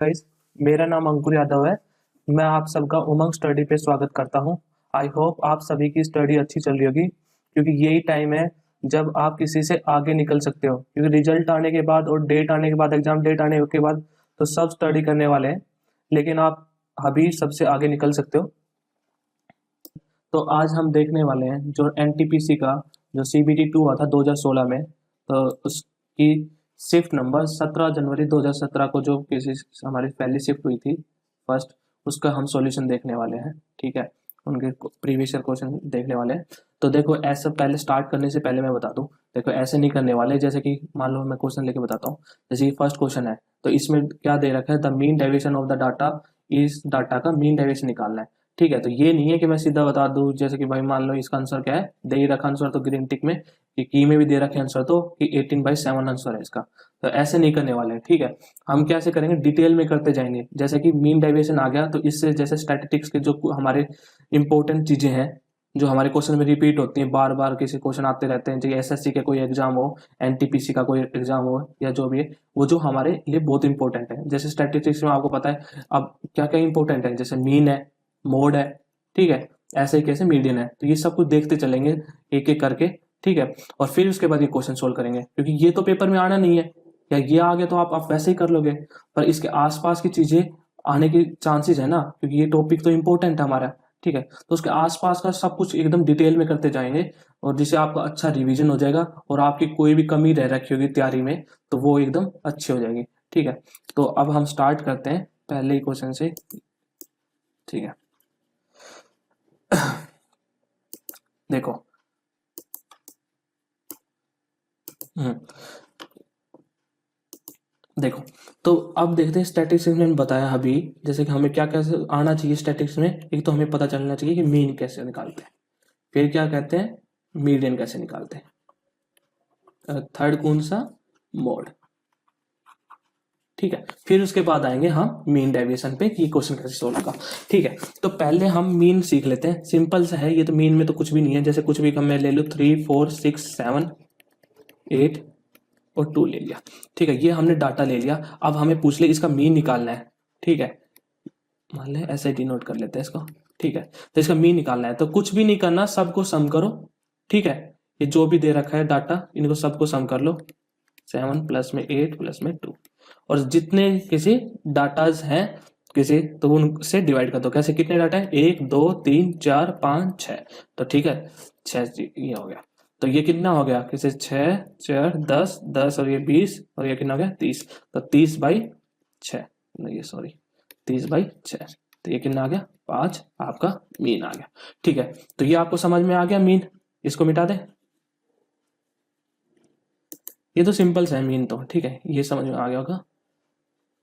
Guys, मेरा नाम अंकुर यादव है। मैं आप सबका उमंग स्टडी पे स्वागत करता हूं। आई होप आप सभी की स्टडी अच्छी चल रही होगी, क्योंकि यही टाइम है जब आप किसी से आगे निकल सकते हो। क्योंकि रिजल्ट आने के बाद और डेट आने के बाद, एग्जाम डेट आने के बाद तो सब स्टडी करने वाले हैं, लेकिन आप अभी सबसे आगे निकल सकते हो। तो आज हम देखने वाले हैं जो एनटीपीसी का जो सीबीटी 2 हुआ था 2016 में, तो उसकी शिफ्ट नंबर 17 जनवरी 2017 को जो केसेस हमारी पहली शिफ्ट हुई थी फर्स्ट, उसका हम सॉल्यूशन देखने वाले हैं। ठीक है, उनके प्रीवियस ईयर क्वेश्चन देखने वाले हैं। तो देखो, ऐसा पहले स्टार्ट करने से पहले मैं बता दूं, देखो ऐसे नहीं करने वाले। जैसे कि मान लो मैं क्वेश्चन लेके बताता हूँ। जैसे कि फर्स्ट क्वेश्चन है, तो इसमें क्या दे रखा है, the mean deviation of the data, इस डाटा का मीन डेविएशन निकालना है। ठीक है, तो ये नहीं है कि मैं सीधा बता दूं, जैसे कि भाई मान लो इसका आंसर क्या है, दे ही रखा आंसर तो ग्रीन टिक में, कि की में भी दे रखे आंसर तो कि 18/7 आंसर है इसका। तो ऐसे नहीं करने वाले हैं। ठीक है, हम कैसे करेंगे, डिटेल में करते जाएंगे। जैसे कि मीन डेविएशन आ गया, तो इससे जैसे स्टैटिस्टिक्स के जो हमारे इंपॉर्टेंट चीजें हैं, जो हमारे क्वेश्चन में रिपीट होती हैं, बार बार किसी क्वेश्चन आते रहते हैं, जैसे एसएससी का कोई एग्जाम हो, एनटीपीसी का कोई एग्जाम हो, या जो भी है, वो जो हमारे लिए बहुत इंपॉर्टेंट है। जैसे स्टैटिस्टिक्स में आपको पता है अब क्या क्या इंपॉर्टेंट है, जैसे मीन है, मोड है, ठीक है, ऐसे ही कैसे मीडियन है। तो ये सब कुछ देखते चलेंगे एक एक करके। ठीक है, और फिर उसके बाद ये क्वेश्चन सोल्व करेंगे, क्योंकि ये तो पेपर में आना नहीं है, या ये आ गया तो आप वैसे ही कर लोगे, पर इसके आसपास की चीजें आने की चांसेस है ना, क्योंकि ये टॉपिक तो इम्पोर्टेंट है हमारा। ठीक है, तो उसके आसपास का सब कुछ एकदम डिटेल में करते जाएंगे, और जिससे आपका अच्छा रिवीजन हो जाएगा, और आपकी कोई भी कमी रह रखी होगी तैयारी में तो वो एकदम अच्छी हो जाएगी। ठीक है, तो अब हम स्टार्ट करते हैं पहले ही क्वेश्चन से। ठीक है, देखो, हम्म, देखो, तो अब देखते हैं स्टैटिस्टिक्स में मैंने बताया अभी, जैसे कि हमें क्या क्या आना चाहिए स्टैटिस्टिक्स में। एक तो हमें पता चलना चाहिए कि मीन कैसे निकालते हैं, फिर क्या कहते हैं, मीडियन कैसे निकालते हैं, थर्ड कौन सा, मोड। ठीक है, फिर उसके बाद आएंगे हम मीन डेविएशन पे कि क्वेश्चन कैसे सोल्व होगा। ठीक है, तो पहले हम मीन सीख लेते हैं। सिंपल सा है ये, तो मीन में तो कुछ भी नहीं है। जैसे कुछ भी मैं ले लूँ, 3 4 6 7 8 और 2 ले लिया। ठीक है, ये हमने डाटा ले लिया। अब हमें पूछ ले इसका मीन निकालना है। ठीक है, मान ले ऐसे डिनोट कर लेते हैं इसको। ठीक है, तो इसका मीन निकालना है, तो कुछ भी नहीं करना, सबको सम करो। ठीक है, ये जो भी दे रखा है डाटा, इनको सबको सम कर लो। 7 प्लस में 8 प्लस में 2, और जितने किसी डाटाज हैं किसी, तो उनसे डिवाइड कर दो। कैसे, कितने डाटा है, 1 2 3 4 5 6, तो ठीक है, 6 ये हो गया। तो ये कितना हो गया, किसी 6 4 10 10, और ये 20, और ये कितना हो गया 30, तो 30/6, ये सॉरी 30/6, तो ये कितना आ गया 5, आपका मीन आ गया। ठीक है, तो ये आपको समझ में आ गया मीन। इसको मिटा दे, ये तो सिंपल सा है मीन तो। ठीक है, ये समझ में आ गया होगा।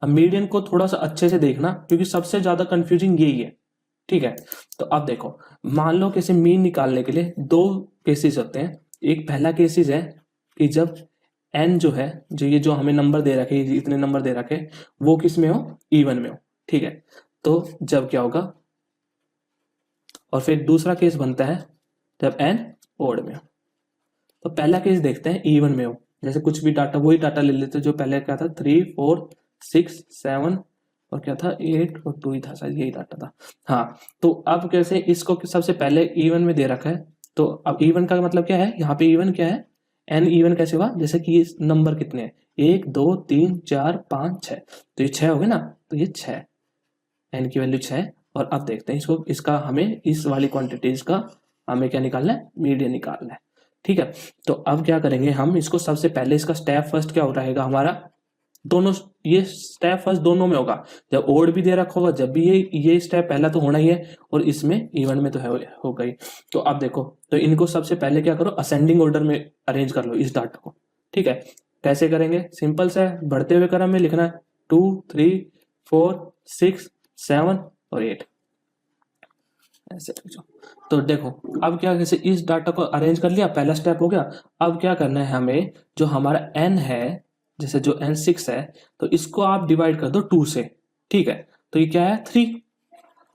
अब मीडियन को थोड़ा सा अच्छे से देखना, क्योंकि सबसे ज्यादा कंफ्यूजिंग यही है। ठीक है, तो अब देखो, मान लो कैसे मीन निकालने के लिए दो केसेस होते हैं। एक पहला केसेस है कि जब एन जो है, जो ये जो हमें नंबर दे रखे, इतने नंबर दे रखे, वो किस में हो, इवन में हो। ठीक है, तो जब क्या होगा, और फिर दूसरा केस बनता है जब एन ओड में हो। तो पहला केस देखते हैं इवन में हो। जैसे कुछ भी डाटा, वही डाटा ले लेते जो पहले क्या था, 3 4 6 7, और क्या था 8 और 2 ही था शायद, यही डाटा था। हाँ, तो अब कैसे इसको सबसे पहले इवन में दे रखा है। तो अब इवन का मतलब क्या है, यहाँ पे इवन क्या है, एन इवन कैसे हुआ, जैसे कि ये नंबर कितने हैं, 1 2 3 4 5 6, तो ये 6 हो गए ना, तो ये 6, एन की वैल्यू 6। और अब देखते हैं इसको, इसका हमें इस वाली क्वांटिटीज का हमें क्या निकालना है, मीडियन निकालना है। ठीक है, तो अब क्या करेंगे हम इसको, सबसे पहले इसका स्टेप फर्स्ट क्या हो रहेगा हमारा, दोनों, ये स्टेप फर्स्ट दोनों में होगा। जब ओड भी दे रखा होगा, जब भी ये स्टेप पहला तो होना ही है, और इसमें इवन में तो है हो गई। तो अब देखो, तो इनको सबसे पहले क्या करो, असेंडिंग ऑर्डर में अरेंज कर लो इस डाटा को। ठीक है, कैसे करेंगे, सिंपल सा है, बढ़ते हुए क्रम में लिखना है, 2 3 4 6 7 और 8, ऐसे लिखो। तो देखो, अब क्या, जैसे इस डाटा को अरेंज कर लिया, पहला स्टेप हो गया। अब क्या करना है हमें, जो हमारा एन है, जैसे जो एन 6 है, तो इसको आप डिवाइड कर दो 2 से। ठीक है, तो ये क्या है 3,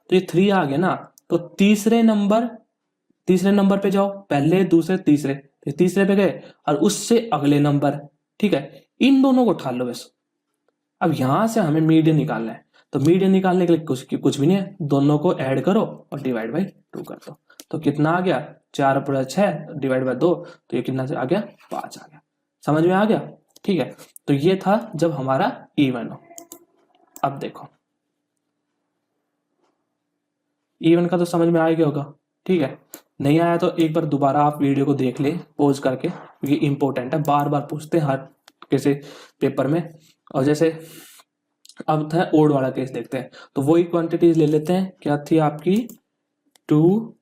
तो ये 3 आ गया ना, तो तीसरे नंबर पे जाओ, पहले दूसरे तीसरे, तो तीसरे पे गए, और उससे अगले नंबर। ठीक है, इन दोनों को उठा लो बस। अब यहां से हमें मीडियन निकालना है, तो मीडियन निकालने के लिए कुछ भी नहीं है, दोनों को ऐड करो और डिवाइड बाई 2 कर दो। तो कितना आ गया, 4+6 डिवाइड बाई 2, तो ये कितना से आ गया, 5 आ गया। समझ में आ गया? ठीक है, तो ये था जब हमारा इवन हो। अब देखो इवन का तो समझ में आ गया होगा, ठीक है। नहीं आया तो एक बार दोबारा आप वीडियो को देख ले पॉज करके, क्योंकि इंपॉर्टेंट है, बार बार पूछते हैं हर किसी पेपर में। और जैसे अब था ओड वाला केस देखते हैं, तो वही क्वांटिटीज ले लेते हैं। क्या थी आपकी 2,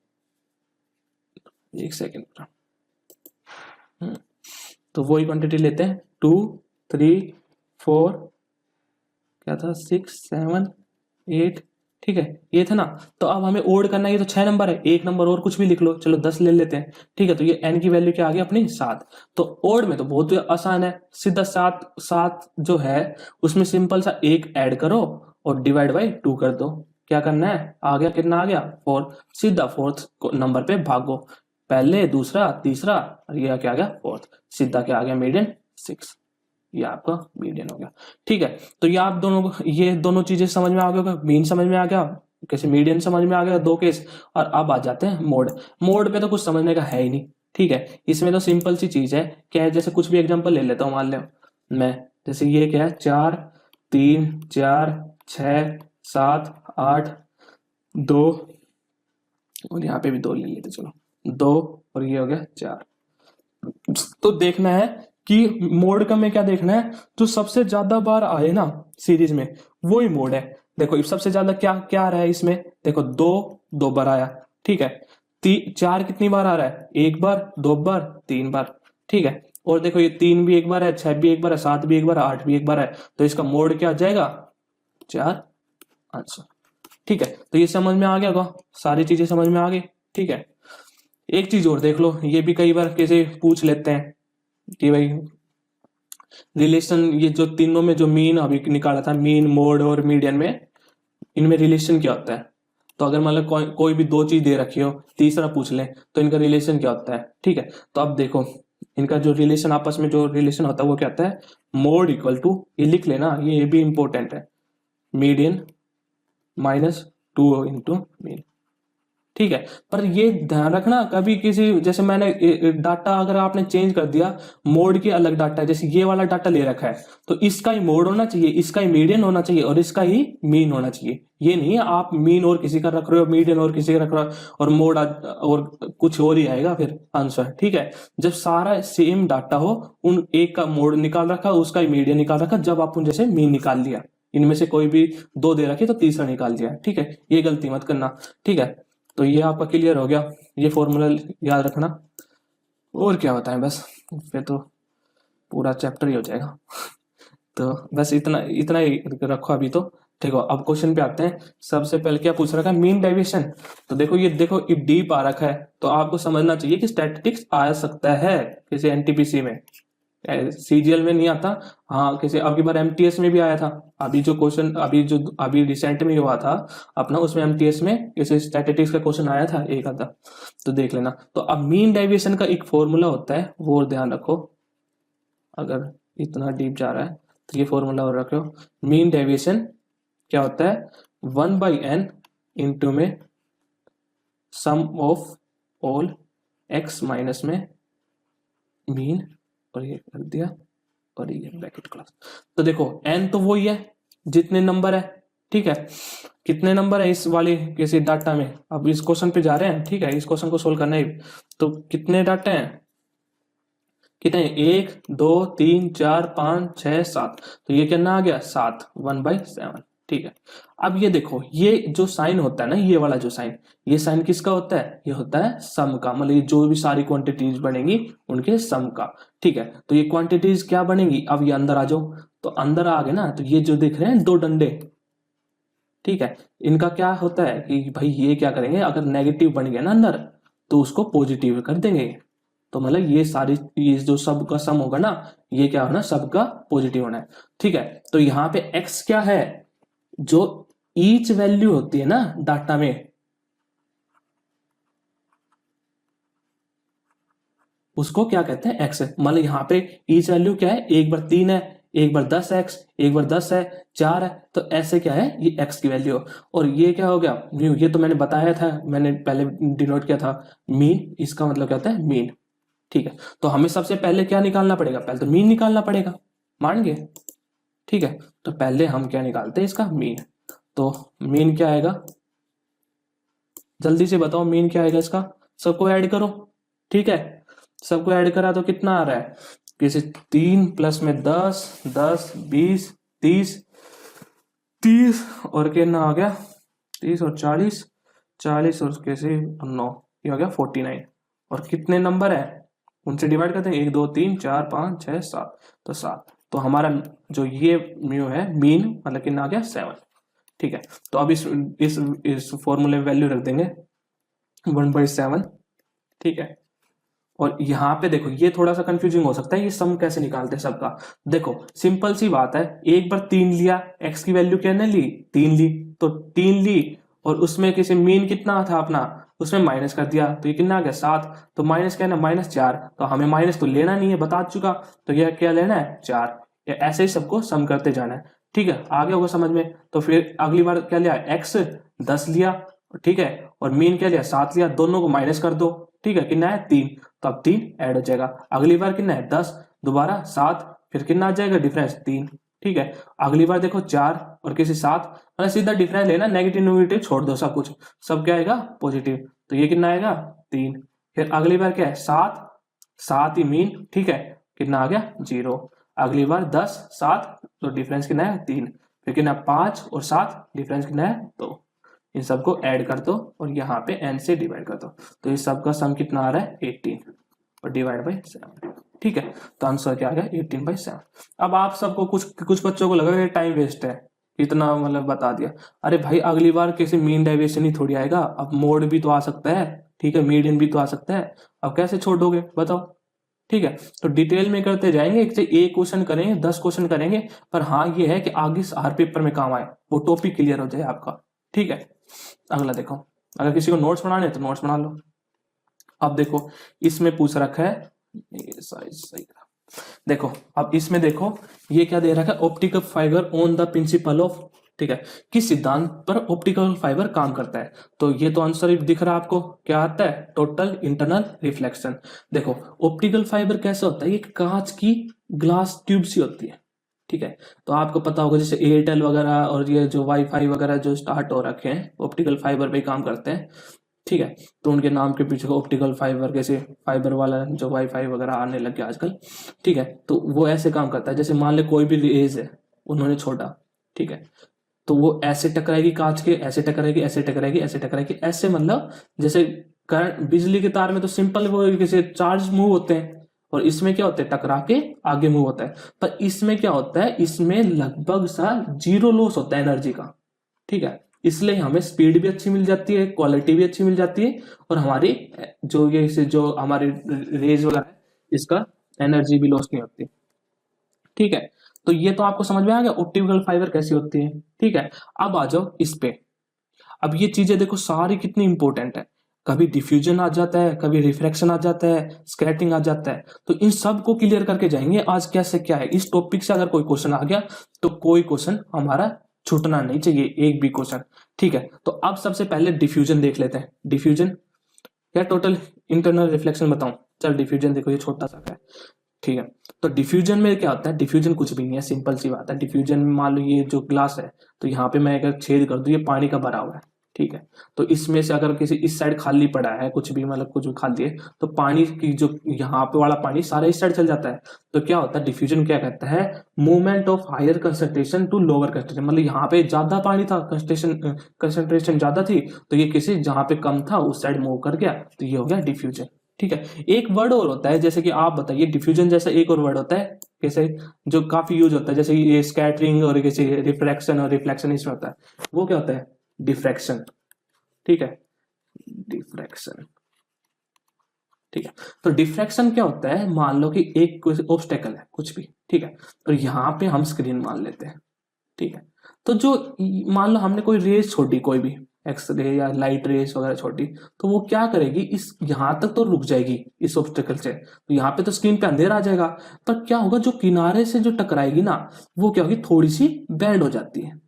एक सेकेंड, तो वही क्वांटिटी लेते हैं 2, 3, 4, क्या था 6, 7, 8, ठीक है ये था ना। तो अब हमें ओड करना है, ये तो 6 नंबर है, एक नंबर और कुछ भी लिख लो, चलो 10 ले लेते हैं, ठीक है। तो ये n की वैल्यू क्या आ गई अपनी 7। तो ओड में तो बहुत आसान है, सीधा 7 जो है उसमें सिंपल सा एक ऐड करो और डिवाइड बाई 2 कर दो। क्या करना है, आ गया कितना आ गया 4, सीधा 4th नंबर पे भागो, पहले दूसरा तीसरा, और ये क्या आ गया 4th, सीधा क्या आ गया मीडियन 6, ये आपका मीडियन हो गया। ठीक है, तो ये दोनों चीजें समझ में आ गया, मीन समझ में आ गया, कैसे मीडियन समझ में आ गया, दो केस। और अब आ जाते हैं मोड। मोड पे तो कुछ समझने का है ही नहीं, ठीक है। इसमें तो सिंपल सी चीज है, क्या है, जैसे कुछ भी एग्जांपल ले लेता हूँ, मान लो मैं, जैसे ये क्या है 4, 3, 4, 6, 7, 8, 2, और यहाँ पे भी 2 ले लेते, चलो 2, और ये हो गया 4। तो देखना है कि मोड का में क्या देखना है, जो सबसे ज्यादा बार आए ना सीरीज में वो ही मोड है। देखो सबसे ज्यादा क्या क्या आ रहा है इसमें, देखो 2 बार आया, ठीक है। 4 कितनी बार आ रहा है, 1 बार, 2 बार, 3 बार, ठीक है। और देखो ये 3 भी एक बार है, 6 भी एक बार है, 7 भी एक बार है, 8 भी एक बार है, तो इसका मोड क्या आ जाएगा 4 आंसर। ठीक है, तो ये समझ में आ गया होगा, सारी चीजें समझ में आ गई, ठीक है। एक चीज और देख लो, ये भी कई बार कैसे पूछ लेते हैं कि भाई रिलेशन, ये जो तीनों में जो मीन अभी निकाला था, मीन मोड और मीडियन में, इनमें रिलेशन क्या होता है। तो अगर मतलब कोई भी दो चीज दे रखी हो, तीसरा पूछ ले तो इनका रिलेशन क्या होता है, ठीक है। तो अब देखो इनका जो रिलेशन, आपस में जो रिलेशन होता है वो क्या होता है, मोड इक्वल टू, ये लिख लेना, ये भी इंपॉर्टेंट है, मीडियन -2 इंटू मीन, ठीक है। पर ये ध्यान रखना, कभी किसी, जैसे मैंने डाटा अगर आपने चेंज कर दिया, मोड की अलग डाटा है, जैसे ये वाला डाटा ले रखा है, तो इसका ही मोड होना चाहिए, इसका ही मीडियन होना चाहिए, और इसका ही मीन होना चाहिए। ये नहीं है आप मीन और किसी का रख रहे हो, मीडियन और किसी का रख रहे हो, और मोड और कुछ और ही आएगा फिर आंसर, ठीक है। जब सारा सेम डाटा हो, उन एक का मोड निकाल रखा, उसका ही मीडियन निकाल रखा, जब आप उन जैसे मीन निकाल लिया, इनमें से कोई भी 2 दे रखी तो तीसरा निकाल दिया, ठीक है। ये गलती मत करना, ठीक है। तो ये आपका क्लियर हो गया, ये फॉर्मूला याद रखना। और क्या होता है, बस फिर तो पूरा चैप्टर ही हो जाएगा। तो बस इतना इतना ही रखो अभी तो। देखो अब क्वेश्चन पे आते हैं। सबसे पहले क्या पूछ रखा है, मीन डेविएशन। तो देखो ये देखो इफ डीप आ रखा है, तो आपको समझना चाहिए कि स्टैटिस्टिक्स आ सकता है किसी एनटीपीसी में, सीजीएल में नहीं आता। हाँ, किसी अब की बार एमटीएस में भी आया था। अभी जो क्वेश्चन अभी रिसेंट में हुआ था अपना, उसमें एमटीएस में किसी स्टैटिस्टिक्स का क्वेश्चन आया था एक आधा, तो देख लेना। तो अब मीन डेविएशन का एक फॉर्मूला होता है, वो और ध्यान रखो, अगर इतना डीप जा रहा है तो ये फॉर्मूला और रखो। मीन डेविएशन क्या होता है, 1/n इंटू में सम ऑफ ऑल x माइनस में मीन, और ये कर दिया, और ये ब्रैकेट क्लास। तो देखो n तो वही है जितने नंबर है, ठीक है। कितने नंबर है इस वाले किसी डाटा में, अब इस क्वेश्चन पे जा रहे हैं, ठीक है। इस क्वेश्चन को सोल्व करना है, तो कितने डाटा हैं, कितने, 1, 2, 3, 4, 5, 6, 7, तो ये कितना आ गया 7, 1/7, ठीक है। अब ये देखो, ये जो साइन होता है ना, ये वाला जो साइन, ये साइन किसका होता है, ये होता है सम का, मतलब ये जो भी सारी क्वांटिटीज बनेगी उनके सम का, ठीक है। तो ये क्वांटिटीज क्या बनेगी, अब ये अंदर आ जाओ, तो अंदर आ गए ना, तो ये जो दिख रहे हैं 2 डंडे, ठीक है, इनका क्या होता है कि भाई ये क्या करेंगे, अगर नेगेटिव बन गया ना अंदर, तो उसको पॉजिटिव कर देंगे। तो मतलब ये जो सब का सम होगा ना, ये क्या होना, सबका पॉजिटिव होना है, ठीक है। तो यहाँ पे x क्या है, जो ईच वैल्यू होती है ना डाटा में, उसको क्या कहते हैं x है। मतलब यहाँ पे ईच वैल्यू क्या है, 1 बार 3 है, एक बार 10x, एक बार 10 है, 4 है, तो ऐसे क्या है ये x की वैल्यू। और ये क्या हो गया म्यू, ये तो मैंने बताया था, मैंने पहले डिनोट किया था मीन, इसका मतलब क्या होता है मीन। ठीक है, तो हमें सबसे पहले क्या निकालना पड़ेगा, पहले तो मीन निकालना पड़ेगा, मान गए। ठीक है, तो पहले हम क्या निकालते हैं इसका मीन। तो मीन क्या आएगा, जल्दी से बताओ मीन क्या आएगा इसका, सबको ऐड करो। ठीक है, सबको ऐड करा तो कितना आ रहा है, किसी 3 प्लस में 10, 10, 20, 30, 30 और कितना आ गया 30 और 40, 40 और कैसे 9, ये हो गया 49। और कितने नंबर है उनसे डिवाइड करते हैं, 1 2 3 4 5 6 7, तो 7। तो हमारा जो ये म्यू है मीन मतलब कितना आ गया 7। ठीक है, तो अब इस फॉर्मूले में वैल्यू रख देंगे 1/7। ठीक है, और यहाँ पे देखो ये थोड़ा सा कंफ्यूजिंग हो सकता है, ये सम कैसे निकालते हैं सबका। देखो सिंपल सी बात है, एक बार 3 लिया, x की वैल्यू क्या ली 3 ली, तो 3 ली और उसमें किसी मीन कितना था अपना, उसमें माइनस कर दिया, तो ये कितना आ गया 7। तो माइनस क्या है ना -4, तो हमें माइनस तो लेना नहीं है बता चुका, तो यह क्या लेना है 4। ऐसे ही सबको सम करते जाना है। ठीक है, आगे होगा समझ में। तो फिर अगली बार क्या लिया x 10 लिया, ठीक है, और मीन क्या लिया 7 लिया, दोनों को माइनस कर दो। ठीक है, कितना है 3, तो अब 3 ऐड हो जाएगा। अगली बार कितना है 10, दोबारा 7, फिर कितना आ जाएगा डिफरेंस 3। ठीक है, अगली बार देखो 4 और किसी 7, मतलब सीधा डिफरेंस लेना, नेगेटिव नेगेटिव छोड़ दो सब कुछ, सब क्या आएगा पॉजिटिव, तो ये कितना आएगा 3। फिर अगली बार क्या है 7, 7 ही मीन, ठीक है, कितना आ गया 0। अगली बार 10, 7, तो डिफरेंस कितना है 3। फिर कितना 5 और 7, डिफरेंस कितना है 2। इन सबको ऐड कर दो और यहाँ पे n से डिवाइड कर दो, तो इस सब का सम कितना आ रहा है 18 और डिवाइड बाई 7। ठीक है, तो आंसर क्या आ गया 18/7। अब आप सबको कुछ कुछ बच्चों को लगा कि टाइम वेस्ट है, इतना मतलब बता दिया। अरे भाई अगली बार किसी मीन डेविएशन ही थोड़ी आएगा, अब मोड भी तो आ सकता है, ठीक है, मीडियन भी तो आ सकता है, अब कैसे छोड़ोगे बताओ। ठीक है, तो डिटेल में करते जाएंगे, एक क्वेश्चन करेंगे 10 क्वेश्चन करेंगे, पर हाँ ये है कि आगे हर पेपर में काम आए, वो टॉपिक क्लियर हो जाए आपका। ठीक है, अगला देखो, अगर किसी को नोट्स बनाने तो नोट्स बना लो। अब देखो इसमें पूछ रखा है, ये साइज सही करा, देखो अब इसमें देखो ये क्या दे रखा है, optical fibre on the principle of, ठीक है, किस सिद्धांत पर ऑप्टिकल फाइबर काम करता है। तो ये तो आंसर दिख रहा है आपको, क्या आता है टोटल इंटरनल रिफ्लेक्शन। देखो ऑप्टिकल फाइबर कैसे होता है, ये कांच की ग्लास ट्यूब सी होती है। ठीक है, तो आपको पता होगा जैसे एयरटेल वगैरह और ये जो वाईफाई वगैरह जो स्टार्ट हो रखे हैं ऑप्टिकल फाइबर पे काम करते हैं। ठीक है, तो उनके नाम के पीछे ऑप्टिकल फाइबर, कैसे फाइबर वाला जो वाईफाई वगैरह आने लग गया आजकल। ठीक है, तो वो ऐसे काम करता है, जैसे मान ले कोई भी रेज है उन्होंने छोड़ा, ठीक है, तो वो ऐसे टकराएगी कांच के, ऐसे टकराएगी, ऐसे टकराएगी, ऐसे टकराएगी, ऐसे मतलब जैसे करंट बिजली के तार में तो सिंपल वो कैसे चार्ज मूव होते हैं, और इसमें क्या होता है टकरा के आगे मूव होता है। पर इसमें क्या होता है, इसमें लगभग सा 0 लॉस होता है एनर्जी का। ठीक है, इसलिए हमें स्पीड भी अच्छी मिल जाती है, क्वालिटी भी अच्छी मिल जाती है, और हमारी जो हमारी रेज वगैरह है इसका एनर्जी भी लॉस नहीं होती। ठीक है, तो ये तो आपको समझ में आ गया ऑप्टिकल फाइबर कैसी होती है। ठीक है, अब आ जाओ इस पे। अब ये चीजें देखो सारी कितनी इंपॉर्टेंट है, कभी डिफ्यूजन आ जाता है, कभी रिफ्रैक्शन आ जाता है, स्कैटरिंग आ जाता है, तो इन सब को क्लियर करके जाएंगे आज कैसे क्या है। इस टॉपिक से अगर कोई क्वेश्चन आ गया तो कोई क्वेश्चन हमारा छूटना नहीं चाहिए, एक भी क्वेश्चन। ठीक है, तो अब सबसे पहले डिफ्यूजन देख लेते हैं। डिफ्यूजन या टोटल इंटरनल रिफ्लेक्शन बताऊं, चल डिफ्यूजन देखो ये छोटा सा है। ठीक है, तो डिफ्यूजन में क्या होता है, डिफ्यूजन कुछ भी नहीं है, सिंपल सी बात है। डिफ्यूजन में मान लो ये जो ग्लास है, तो यहाँ पे मैं अगर छेद कर दूं, ये पानी का भरा हुआ है। ठीक है, तो इसमें से अगर किसी इस साइड खाली पड़ा है, कुछ भी मतलब कुछ भी खाली है, तो पानी की जो यहाँ पे वाला पानी सारा इस साइड चल जाता है। तो क्या होता है डिफ्यूजन क्या कहता है, movement of higher concentration to lower concentration, मतलब यहाँ पे ज्यादा पानी था, कंसंट्रेशन ज्यादा थी, तो ये किसी जहाँ पे कम था उस साइड मूव कर गया, तो ये हो गया डिफ्यूजन। ठीक है, एक वर्ड और होता है, जैसे कि आप बताइए डिफ्यूजन जैसा एक और वर्ड होता है कैसे, जो काफी यूज होता है, जैसे ये स्कैटरिंग और कैसे रिफ्रैक्शन और रिफ्लेक्शन इसमें होता है, वो क्या होता है डिफ्रैक्शन। ठीक है, डिफ्रैक्शन। ठीक है, तो डिफ्रैक्शन क्या होता है, मान लो कि एक ऑब्स्टेकल है कुछ भी, ठीक है, तो यहाँ पे हम स्क्रीन मान लेते हैं। ठीक है, तो जो मान लो हमने कोई रेज छोड़ी कोई भी, एक्सरे या लाइट रेस वगैरह छोटी, तो वो क्या करेगी, इस यहाँ तक तो रुक जाएगी इस ऑब्स्टेकल से, तो यहाँ पे तो स्क्रीन पे अंधेरा आ जाएगा, पर क्या होगा, जो किनारे से जो टकराएगी ना, वो क्या होगी, थोड़ी सी बैंड हो जाती है।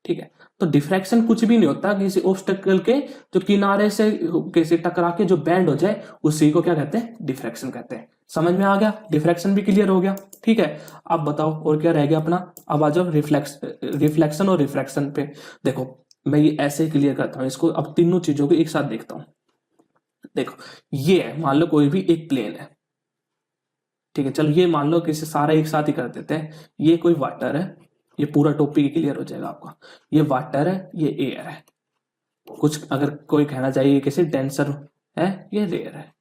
ठीक है, तो डिफ्रैक्शन कुछ भी नहीं होता, किसी ऑब्स्टेकल के जो किनारे से किसी टकरा के जो बैंड हो जाए, उसी को क्या कहते हैं, डिफ्रैक्शन कहते हैं। समझ में आ गया, डिफ्रैक्शन भी क्लियर हो गया। ठीक है, अब बताओ और क्या रह गया अपना। अब आ जाओ रिफ्लेक्शन और रिफ्रैक्शन पे। देखो मैं ये ऐसे ही क्लियर करता हूं इसको, अब तीनों चीजों को एक साथ देखता हूं। देखो ये है, मान लो कोई भी एक प्लेन है, ठीक है, चलो ये मान लो किसी सारा एक साथ ही कर देते हैं। ये कोई वाटर है, ये पूरा टॉपिक क्लियर हो जाएगा आपका। ये वाटर है, ये एयर है, कुछ अगर कोई कहना चाहिए किसी डेंसर है, ये रेयर है।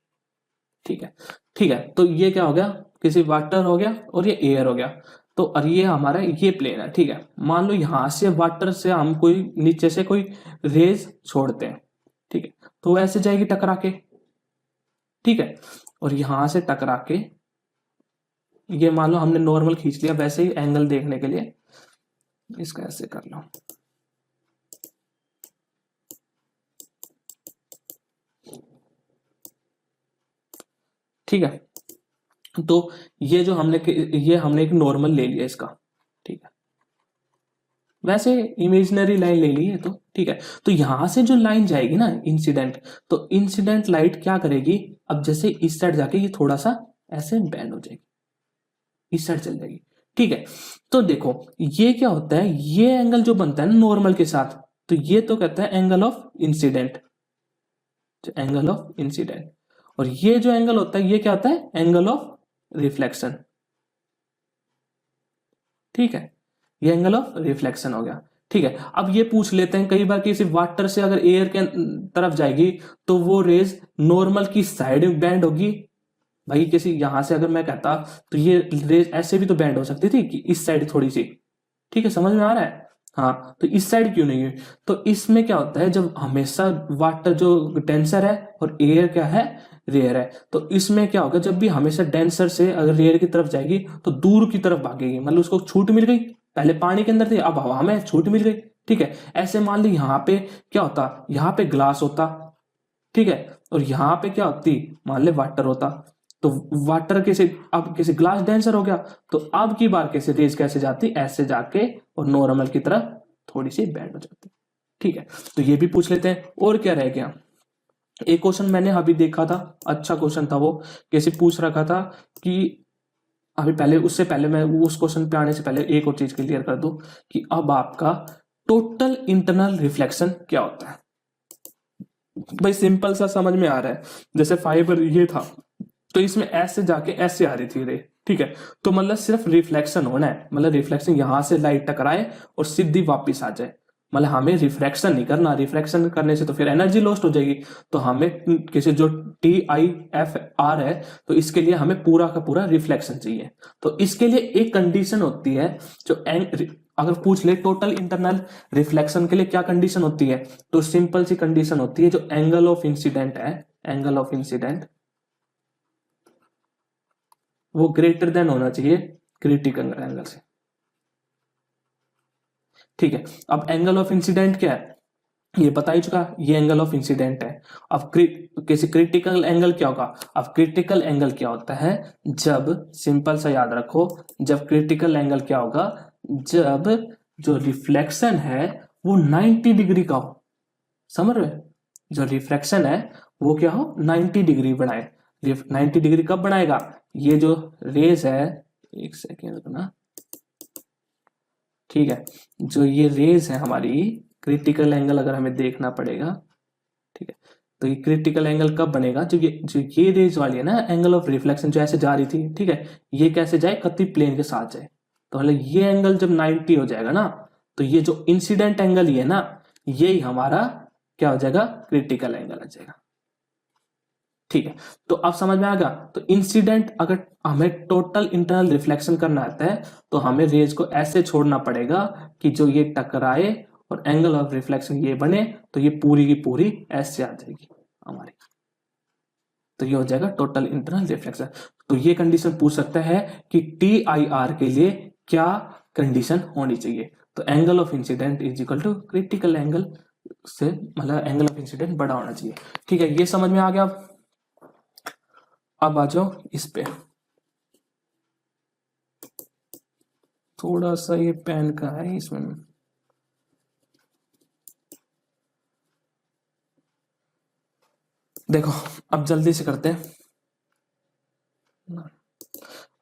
ठीक है, ठीक है, तो ये क्या हो गया, किसी वाटर हो गया और ये एयर हो गया। तो और ये हमारा ये प्लेन है। ठीक है, मान लो यहां से वाटर से हम कोई नीचे से कोई रेज छोड़ते हैं, ठीक है, तो ऐसे जाएगी टकरा के। ठीक है, और यहां से टकरा के ये मान लो हमने नॉर्मल खींच लिया वैसे ही एंगल देखने के लिए, इसका ऐसे कर लो। ठीक है, तो ये जो हमने एक नॉर्मल ले लिया इसका। ठीक है, वैसे इमेजिनरी लाइन ले ली है तो ठीक है। तो यहां से जो लाइन जाएगी ना इंसिडेंट, तो इंसिडेंट लाइट क्या करेगी, अब जैसे इस साइड जाके ये थोड़ा सा ऐसे बैंड हो जाएगी, इस साइड चल जाएगी। ठीक है, तो देखो ये क्या होता है, ये एंगल जो बनता है ना नॉर्मल के साथ, तो ये तो कहता है angle of incident, angle of incident. और ये जो एंगल होता है ये क्या होता है, एंगल ऑफ रिफ्लेक्शन। ठीक है, ये एंगल ऑफ रिफ्लेक्शन हो गया। ठीक है, अब ये पूछ लेते हैं, कई बार किसी वाटर से अगर एयर के तरफ जाएगी तो वो रेज नॉर्मल की साइड में बैंड होगी। भाई किसी यहां से अगर मैं कहता तो ये रेज ऐसे भी तो बैंड हो सकती थी कि इस साइड थोड़ी सी। ठीक है, समझ में आ रहा है। हाँ, तो इस साइड क्यों नहीं है, तो इसमें क्या होता है, जब हमेशा वाटर जो डेंसर है और एयर क्या है, रेयर है, तो इसमें क्या होगा, जब भी हमेशा डेंसर से अगर रेयर की तरफ जाएगी तो दूर की तरफ भागेगी, मतलब उसको छूट मिल गई, पहले पानी के अंदर थी अब हवा में छूट मिल गई। ठीक है, ऐसे मान ली यहाँ पे क्या होता, यहाँ पे ग्लास होता, ठीक है, और यहाँ पे क्या होती, मान ले वाटर होता, तो वाटर कैसे, अब कैसे ग्लास डेंसर हो गया, तो अब की बार कैसे रेज कैसे जाती, ऐसे जाके और नॉर्मल की तरफ थोड़ी सी बैंड हो जाती। ठीक है, तो ये भी पूछ लेते हैं। और क्या रह गया, एक क्वेश्चन मैंने अभी देखा था, अच्छा क्वेश्चन था वो, कैसे पूछ रखा था कि अभी पहले, उससे पहले मैं उस क्वेश्चन पे आने से पहले एक और चीज क्लियर कर दूं कि अब आपका टोटल इंटरनल रिफ्लेक्शन क्या होता है। भाई सिंपल सा समझ में आ रहा है, जैसे फाइबर ये था तो इसमें ऐसे जाके ऐसे आ रही थी रे, ठीक है, तो मतलब सिर्फ रिफ्लेक्शन होना है, मतलब रिफ्लेक्शन यहां से लाइट टकराए और सीधी वापस आ जाए, मतलब हमें रिफ्रैक्शन नहीं करना, रिफ्रैक्शन करने से तो फिर एनर्जी लॉस्ट हो जाएगी। तो हमें किसी जो TIFR है, तो इसके लिए हमें पूरा का पूरा रिफ्लेक्शन चाहिए। तो इसके लिए एक कंडीशन होती है, जो अगर पूछ ले टोटल इंटरनल रिफ्लेक्शन के लिए क्या कंडीशन होती है, तो सिंपल सी कंडीशन होती है, जो एंगल ऑफ इंसिडेंट है, एंगल ऑफ इंसिडेंट वो ग्रेटर देन होना चाहिए क्रिटिकल एंगल से। ठीक है, अब एंगल ऑफ इंसिडेंट क्या है, ये बता ही चुका, ये एंगल ऑफ इंसिडेंट है। अब किसी क्रिटिकल एंगल क्या होगा, अब क्रिटिकल एंगल क्या होता है, जब सिंपल सा याद रखो, जब क्रिटिकल एंगल क्या होगा, जब जो रिफ्लेक्शन है वो 90 डिग्री का हो। समझ रहे, जो रिफ्लेक्शन है वो क्या हो, 90 डिग्री बनाए। 90 डिग्री कब बनाएगा, ये जो रेज है, एक सेकेंड रुकना, ठीक है, जो ये रेज है हमारी, क्रिटिकल एंगल अगर हमें देखना पड़ेगा, ठीक है, तो ये क्रिटिकल एंगल कब बनेगा, जो ये रेज वाली है ना, एंगल ऑफ रिफ्लेक्शन जो ऐसे जा रही थी, ठीक है, ये कैसे जाए, कति प्लेन के साथ जाए, तो मतलब ये एंगल जब 90 हो जाएगा ना, तो ये जो इंसिडेंट एंगल ही है ना, यही हमारा क्या हो जाएगा, क्रिटिकल एंगल आ जाएगा। ठीक है, तो अब समझ में आ गया। तो इंसिडेंट अगर हमें टोटल इंटरनल रिफ्लेक्शन करना आता है, तो हमें रेज को ऐसे छोड़ना पड़ेगा कि जो ये टकराए और एंगल ऑफ रिफ्लेक्शन ये बने, तो ये पूरी की पूरी ऐसे आ जाएगी हमारी, तो ये हो जाएगा टोटल इंटरनल रिफ्लेक्शन। तो ये कंडीशन पूछ सकता है कि TIR के लिए क्या कंडीशन होनी चाहिए, तो angle of incident is equal to critical angle, से मतलब एंगल ऑफ इंसिडेंट बड़ा होना चाहिए। ठीक है, ये समझ में आ गया। अब आ जाओ इस पे, थोड़ा सा ये पेन का है इसमें। देखो अब जल्दी से करते हैं।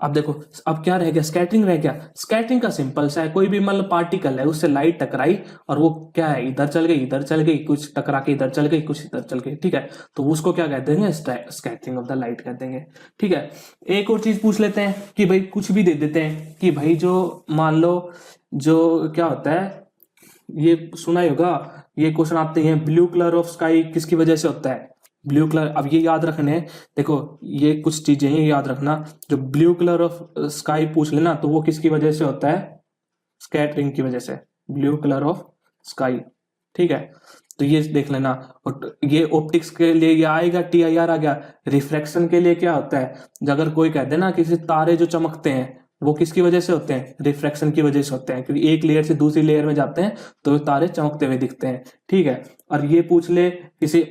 अब देखो, अब क्या रह गया, स्कैटरिंग रह गया। स्कैटरिंग का सिंपल सा है, कोई भी मतलब पार्टिकल है उससे लाइट टकराई और वो क्या है, इधर चल गई, इधर चल गई, कुछ टकरा के इधर चल गई, कुछ इधर चल गई। ठीक है, तो उसको क्या कहते हैं, स्कैटरिंग ऑफ द लाइट कहते हैं। ठीक है, एक और चीज पूछ लेते हैं कि भाई कुछ भी दे देते हैं कि भाई जो मान लो जो क्या होता है, ये सुना ही होगा, ये क्वेश्चन आते हैं, ब्लू कलर ऑफ स्काई किसकी वजह से होता है, ब्लू कलर। अब ये याद रखने हैं, देखो ये कुछ चीजें हैं याद रखना। जो ब्लू कलर ऑफ स्काई पूछ लेना तो वो किसकी वजह से होता है, स्कैटरिंग की वजह से, ब्लू कलर ऑफ स्काई। ठीक है, तो ये देख लेना। और ये ऑप्टिक्स के लिए ये आएगा, TIR आ गया। रिफ्रैक्शन के लिए क्या होता है, अगर कोई कहते हैं ना किसी तारे जो चमकते हैं वो किसकी वजह से होते हैं, रिफ्रैक्शन की वजह से होते हैं, क्योंकि एक लेयर से दूसरी लेयर में जाते हैं तो तारे चमकते हुए दिखते हैं। ठीक है, और ये पूछ ले किसी,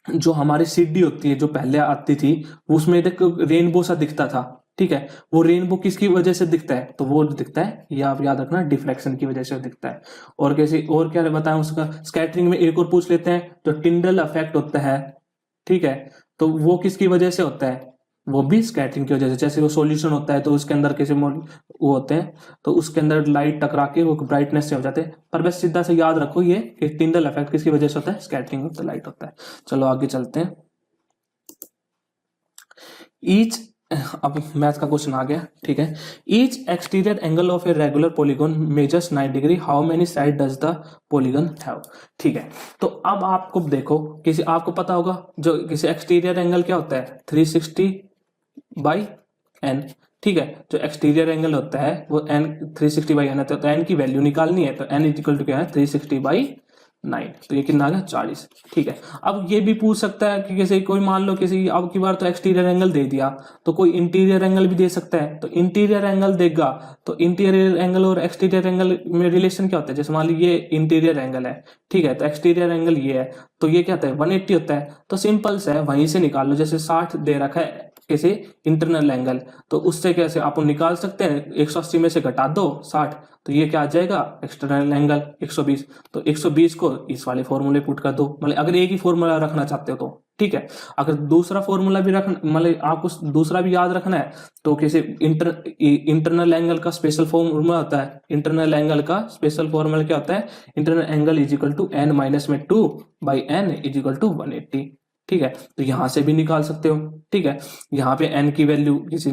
जो हमारी सीडी होती है जो पहले आती थी, उसमें देखो रेनबो सा दिखता था। ठीक है, वो रेनबो किसकी वजह से दिखता है, तो वो दिखता है, ये आप याद रखना, डिफ्लेक्शन की वजह से दिखता है। और कैसे, और क्या बताएं उसका, स्कैटरिंग में एक और पूछ लेते हैं, जो टिंडल इफेक्ट होता है। ठीक है, तो वो किसकी वजह से होता है, वो भी स्कैटरिंग की वजह से। जैसे वो सॉल्यूशन होता है तो उसके अंदर कैसे वो होते हैं, तो उसके अंदर लाइट टकरा के वो ब्राइटनेस से हो जाते हैं। पर बस सीधा से याद रखो ये कि टिंडल इफेक्ट किसकी वजह से होता है, स्कैटरिंग ऑफ द लाइट होता है। चलो आगे चलते हैं। ईच, अब मैथ का क्वेश्चन आ गया। ठीक है, each exterior angle of a regular polygon measures 9 degree, how many side does the polygon have. ठीक है, तो अब आपको देखो, किसी आपको पता होगा जो किसी एक्सटीरियर एंगल क्या होता है, 360/n। ठीक है, जो एक्सटीरियर एंगल होता है वो n 360/n है, तो n की वैल्यू निकालनी है, तो n इक्वल टू क्या है, 360/9। तो ये कितना आ गया, 40। ठीक है, अब ये भी पूछ सकता है कि किसी, कोई मान लो किसी, अब की बार तो एक्सटीरियर एंगल दे दिया, तो कोई इंटीरियर एंगल भी दे सकता है। तो इंटीरियर एंगल देगा, तो इंटीरियर एंगल और एक्सटीरियर एंगल में रिलेशन क्या होता है, जैसे मान लो ये इंटीरियर एंगल है। ठीक है, तो एक्सटीरियर एंगल ये है, तो ये क्या होता है, 180 होता है। तो सिंपल से है, वहीं से निकाल लो। जैसे 60 दे रखा है कैसे, इंटरनल एंगल, तो उससे कैसे आप निकाल सकते हैं, 180 में से घटा दो 60, तो ये क्या आ जाएगा, एक्सटर्नल एंगल 120। तो 120 को इस वाले फॉर्मूले पुट कर दो, मतलब अगर एक ही फॉर्मूला रखना चाहते हो तो। ठीक है, अगर दूसरा फॉर्मूला भी रखना, मतलब आपको दूसरा भी याद रखना है, तो कैसे, इंटरनल एंगल का स्पेशल फॉर्मूला होता है। इंटरनल एंगल का स्पेशल फॉर्मूला क्या होता है, internal angle is equal to n minus में 2/n इज इक्वल टू 180। ठीक है, तो यहां से भी निकाल सकते हो। ठीक है, यहाँ पे n की वैल्यू किसी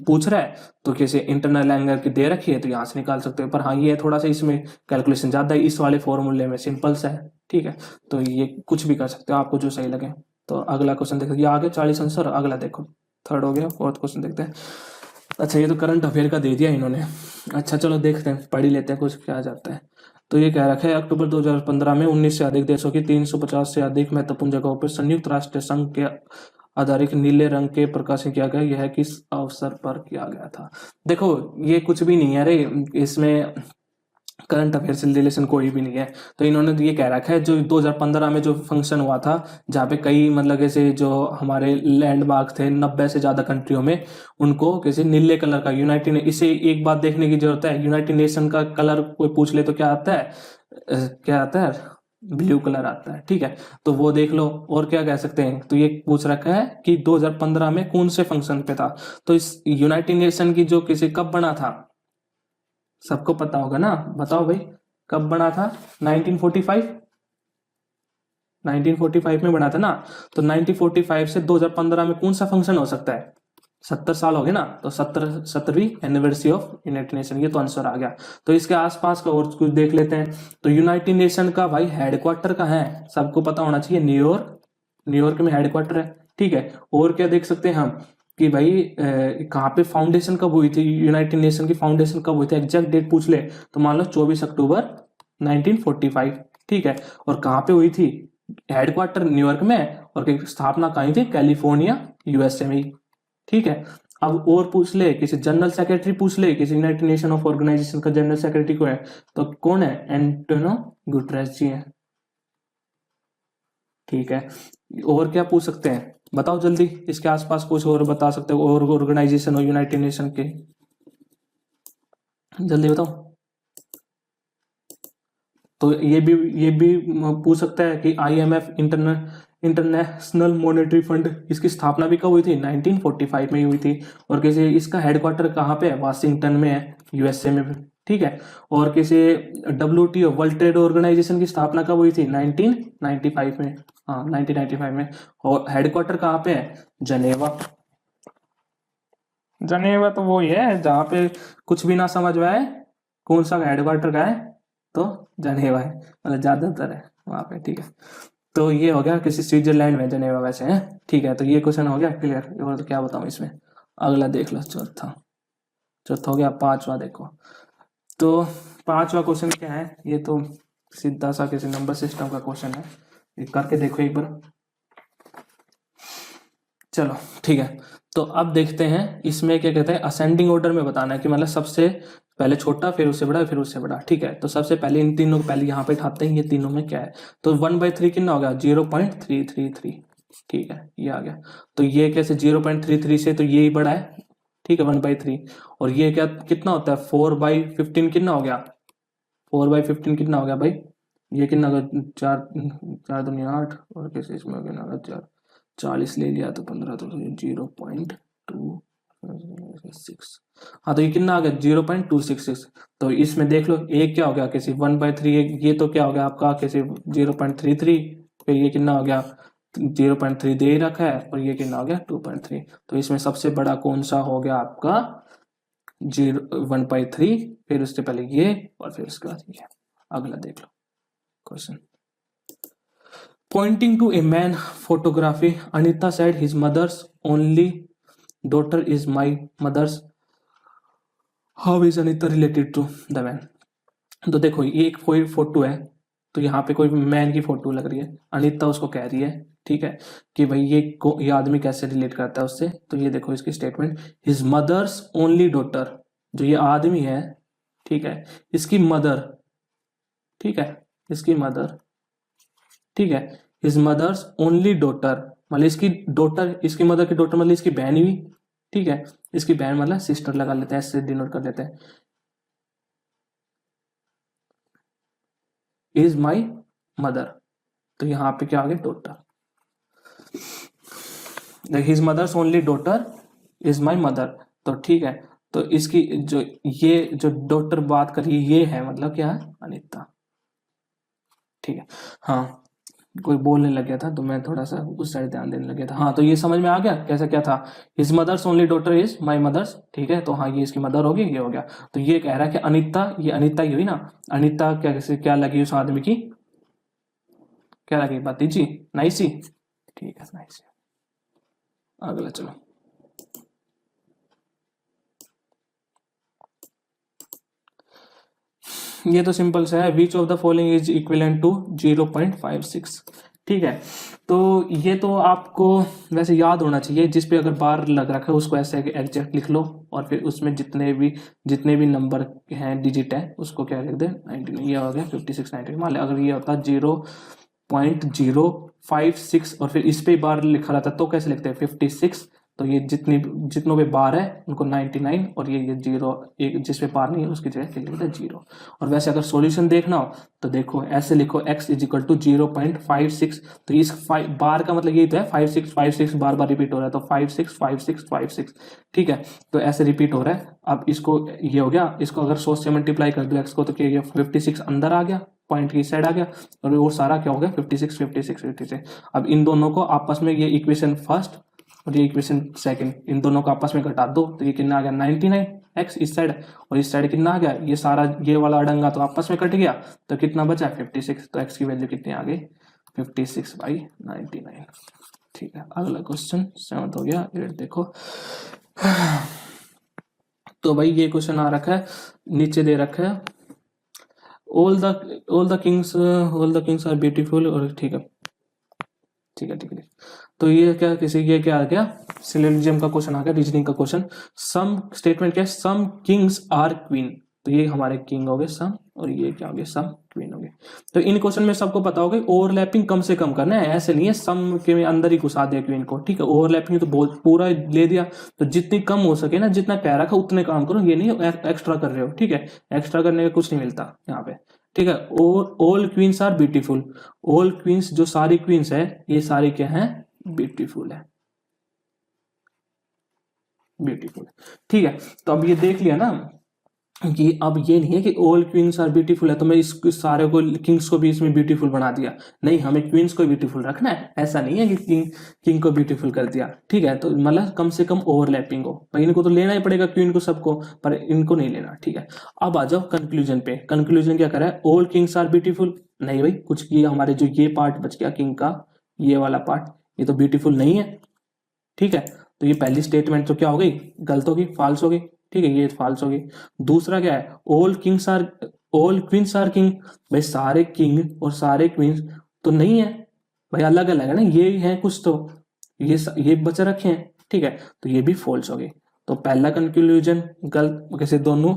पूछ रहा है, तो किसी इंटरनल एंगल की दे रखी है, तो यहाँ से निकाल सकते हो। पर हाँ, ये थोड़ा सा इसमें कैलकुलेशन ज्यादा है, इस वाले फॉर्मूले में सिंपल सा है। ठीक है, तो ये कुछ भी कर सकते हो, आपको जो सही लगे। तो अगला क्वेश्चन देखो, ये आगे 40 आंसर, अगला देखो, थर्ड हो गया, फोर्थ क्वेश्चन देखते हैं। अच्छा, ये तो करंट अफेयर का दे दिया इन्होंने। अच्छा चलो देखते हैं, पढ़ ही लेते हैं कुछ क्या जाता है। तो ये कह रखा है, अक्टूबर 2015 में 19 से अधिक देशों की 350 से अधिक महत्वपूर्ण जगहों पर संयुक्त राष्ट्र संघ के आधारित नीले रंग के प्रकाशन किया गया। यह किस अवसर पर किया गया था। देखो ये कुछ भी नहीं है रे, इसमें करंट अफेयर से रिलेशन कोई भी नहीं है। तो इन्होंने तो ये कह रखा है, जो 2015 में जो फंक्शन हुआ था, जहाँ पे कई मतलब ऐसे जो हमारे लैंडमार्क थे 90 से ज्यादा कंट्रियों में, उनको किसी नीले कलर का, यूनाइटेड, इसे एक बात देखने की जरूरत है, यूनाइटेड नेशन का कलर कोई पूछ ले तो क्या आता है, क्या आता है, ब्लू कलर आता है। ठीक है, तो वो देख लो। और क्या कह सकते हैं, तो ये पूछ रखा है कि 2015 में कौन से फंक्शन पे था। तो इस यूनाइटेड नेशन की जो किसी कब बना था, सबको पता होगा ना, बताओ भाई कब बना था, 1945। 1945 में बना था ना, तो 1945 से 2015 में कौन सा फंक्शन हो सकता है, 70 साल हो गए ना, तो 70वीं एनिवर्सरी ऑफ यूनाइटेड नेशन, ये तो आंसर आ गया। तो इसके आसपास का और कुछ देख लेते हैं। तो यूनाइटेड नेशन का भाई हेडक्वार्टर कहाँ है, सबको पता होना चाहिए, न्यूयॉर्क। न्यूयॉर्क में हेडक्वार्टर है। ठीक है, और क्या देख सकते हैं हम कि भाई कहाँ पे फाउंडेशन कब हुई थी, यूनाइटेड नेशन की फाउंडेशन कब हुई थी, एग्जैक्ट डेट पूछ ले तो मान लो 24 अक्टूबर 1945। ठीक है, और कहाँ पे हुई थी, हेडक्वार्टर न्यूयॉर्क में, और स्थापना कहीं थी, कैलिफोर्निया USA में। ठीक है, अब और पूछ ले, किसी जनरल सेक्रेटरी पूछ ले, किसी यूनाइटेड नेशन ऑफ ऑर्गेनाइजेशन का जनरल सेक्रेटरी को है, तो कौन है? एंटोनियो गुटरेस जी है। ठीक है, और क्या पूछ सकते हैं बताओ जल्दी, इसके आसपास कुछ और बता सकते हो और ऑर्गेनाइजेशन हो यूनाइटेड नेशन के, जल्दी बताओ। तो ये भी पूछ सकता है कि आईएमएफ इंटरनेशनल मॉनेटरी फंड, इसकी स्थापना भी कब हुई थी? 1945 में ही हुई थी। और किसी इसका हेडक्वार्टर कहाँ पे है? वाशिंगटन में है, यूएसए में। ठीक है, और किसी डब्ल्यूटीओ वर्ल्ड ट्रेड ऑर्गेनाइजेशन की स्थापना कब हुई थी? 1995 में। हाँ 1995 में। और हेडक्वार्टर कहाँ पे है? जनेवा। जनेवा तो वही है जहाँ पे कुछ भी ना समझ में आए कौन सा हेडक्वार्टर का है, तो जनेवा है, मतलब ज्यादातर है वहां पे। ठीक है, तो ये हो गया किसी स्विट्जरलैंड में जनेवा वैसे है। ठीक है, तो ये क्वेश्चन हो गया क्लियर। और तो क्या बताऊं इसमें, अगला देख लो, चौथा। चौथा हो गया, पांचवा देखो। तो पांचवा क्वेश्चन क्या है, ये तो सीधा सा किसी नंबर सिस्टम का क्वेश्चन है, ये करके देखो एक बार। चलो ठीक है, तो अब देखते हैं इसमें क्या कहते हैं, असेंडिंग ऑर्डर में बताना है कि मतलब सबसे पहले छोटा फिर उससे बड़ा फिर उससे बड़ा। ठीक है, तो सबसे पहले इन तीनों को पहले यहाँ पे उठाते हैं, ये तीनों में क्या है। तो 1/3 कितना हो गया? 0.333। ठीक है, ये आ गया। तो ये कैसे 0.33 से, तो ये ही बड़ा है। ठीक है, 1/3। और ये क्या कितना होता है? 4/15 कितना हो गया? 4/15 कितना हो गया भाई? ये कितना होगा? चार, चार दुनिया 8, और कैसे इसमें कितना होगा? चार, 40 ले लिया तो 15, तो 0.266। हाँ, तो ये कितना आ गया? 0.266। तो इसमें देख लो, एक क्या हो गया किसी 1/3, ये तो क्या हो गया आपका किसी 0.33। फिर ये कितना हो गया? 0.3 दे ही रखा है, और ये कितना हो गया? 2.3। तो इसमें सबसे बड़ा कौन सा हो गया आपका? 1/3। फिर उससे पहले ये, और फिर उसके बाद ये। अगला देख लो question. Pointing to a man photography, Anita said his mother's only daughter is my mother's. How is Anita related to the man? तो देखो ये एक कोई फोटो है, तो यहाँ पे कोई मैन की फोटो लग रही है, अनिता उसको कह रही है, ठीक है, कि भाई ये आदमी कैसे रिलेट करता है उससे। तो ये देखो इसकी statement, his mother's only daughter, जो ये आदमी है, ठीक है, इसकी मदर, ठीक है, इसकी मदर, ठीक है, हिज मदर्स ओनली डॉटर, मतलब इसकी डॉटर, इसकी मदर की डॉटर मतलब इसकी बहन हुई। ठीक है, इसकी बहन मतलब सिस्टर लगा लेते हैं, ऐसे डिनोट कर लेते हैं। इज माई मदर, तो यहाँ पे क्या आ गया? Daughter. His mother's only daughter is my mother, तो ठीक है, तो इसकी जो ये जो डॉटर बात करी ये है, मतलब क्या है? अनिता। ठीक है, हाँ, कोई बोलने लग गया था तो मैं थोड़ा सा उस साइड ध्यान देने लग गया था। हाँ, तो ये समझ में आ गया कैसा क्या था। His mother's only daughter is my mother's, ठीक है, तो हाँ ये इसकी मदर होगी, ये हो गया। तो ये कह रहा है कि अनिता, ये अनिता ही हुई ना, अनिता क्या लगी उस आदमी की? क्या लगी? भतीजी, नाइसी। ठीक है, नाइसी। अगला चलो। ये तो सिंपल सा है, which of the following is equivalent to 0.56। ठीक है, तो ये तो आपको वैसे याद होना चाहिए, जिस पे अगर बार लग रखा है उसको ऐसे एग्जैक्ट लिख लो, और फिर उसमें जितने भी नंबर हैं, डिजिट है, उसको क्या लिख दे? 19। ये हो गया 56, 19। मान लिया अगर ये होता 0.056 और फिर इस पे बार लिखा रहता तो कैसे लिखते हैं? 56। तो ये जितनों पे बार है उनको 99, और ये जीरो, एक जिस पे बार नहीं है उसकी जगह लिख देते 0। और वैसे अगर सॉल्यूशन देखना हो तो देखो ऐसे लिखो, x इज इक्वल टू 0.56। तो इस बार का मतलब यही तो है, 5656 बार बार रिपीट हो रहा है, तो 565656। ठीक है, तो ऐसे रिपीट हो रहा है। अब इसको ये हो गया, इसको अगर 100 से मल्टीप्लाई कर दो x को, तो क्या गया? 56 अंदर आ गया, पॉइंट की साइड आ गया, और वो सारा क्या हो गया? 56 56 56। अब इन दोनों को आपस में, ये इक्वेशन फर्स्ट और ये इक्वेशन सेकंड, इन दोनों को आपस में घटा दो, तो ये कितना आ गया? 99 x इस साइड, और इस साइड कितना आ गया? ये सारा ये वाला अड़ंगा तो आपस में कट गया, तो कितना बचा? 56। तो x की वैल्यू कितनी आ गई? 56/99। ठीक है, अगला क्वेश्चन 7 हो गया। 8 देखो। तो भाई ये क्वेश्चन आ रखा है, नीचे दे रखा है, all the kings are beautiful, और ठीक है, ठीक है ठीक है। तो ये क्या ये क्या आ गया, सिलोजिज्म का क्वेश्चन आ गया, रीजनिंग का क्वेश्चन। सम स्टेटमेंट क्या है, सम किंग्स आर क्वीन, तो ये हमारे किंग हो गए सम, और ये क्या हो गया, सम क्वीन हो गए। तो इन क्वेश्चन में सबको पता होगा ओवरलैपिंग कम से कम करना है, ऐसे नहीं है सम के अंदर ही घुसा दिया क्वीन को, ठीक है। ओवरलैपिंग तो बहुत पूरा ले दिया, तो जितनी कम हो सके ना, जितना कह रखा उतने काम करो, ये नहीं एक्स्ट्रा कर रहे हो, ठीक है। एक्स्ट्रा करने का कुछ नहीं मिलता यहाँ पे, ठीक है। All queens are beautiful, all queens जो सारी क्वींस है ये सारी क्या है, ब्यूटीफुल है, ब्यूटीफुल, ठीक है। तो अब ये देख लिया ना कि अब ये नहीं है कि ऑल क्वींस आर ब्यूटीफुल है तो मैं इस सारे को किंग्स को भी इसमें ब्यूटीफुल बना दिया, नहीं, हमें क्वींस को ब्यूटीफुल रखना है, ऐसा नहीं है कि किंग को ब्यूटीफुल कर दिया, ठीक है। तो मतलब कम से कम ओवरलैपिंग हो भाई, इनको तो लेना ही पड़ेगा क्वीन को सबको, पर इनको नहीं लेना, ठीक है। अब आ जाओ कंक्लूजन पे, कंक्लूजन क्या करा है, ऑल किंग्स आर ब्यूटीफुल, नहीं भाई, कुछ किया हमारे जो ये पार्ट बच गया किंग का, ये वाला पार्ट, ये तो ब्यूटीफुल नहीं है, ठीक है। तो ये पहली स्टेटमेंट तो क्या हो गई, गलत होगी, फाल्स होगी, ठीक है, ये फाल्स होगी। दूसरा क्या है, all kings are, all queens are king, भाई सारे किंग और सारे क्वींस तो नहीं है भाई, अलग अलग है ना, ये है कुछ तो, ये बचे रखे हैं, ठीक है। तो ये भी फॉल्स होगी। तो पहला कंक्लूजन गलत, कैसे दोनों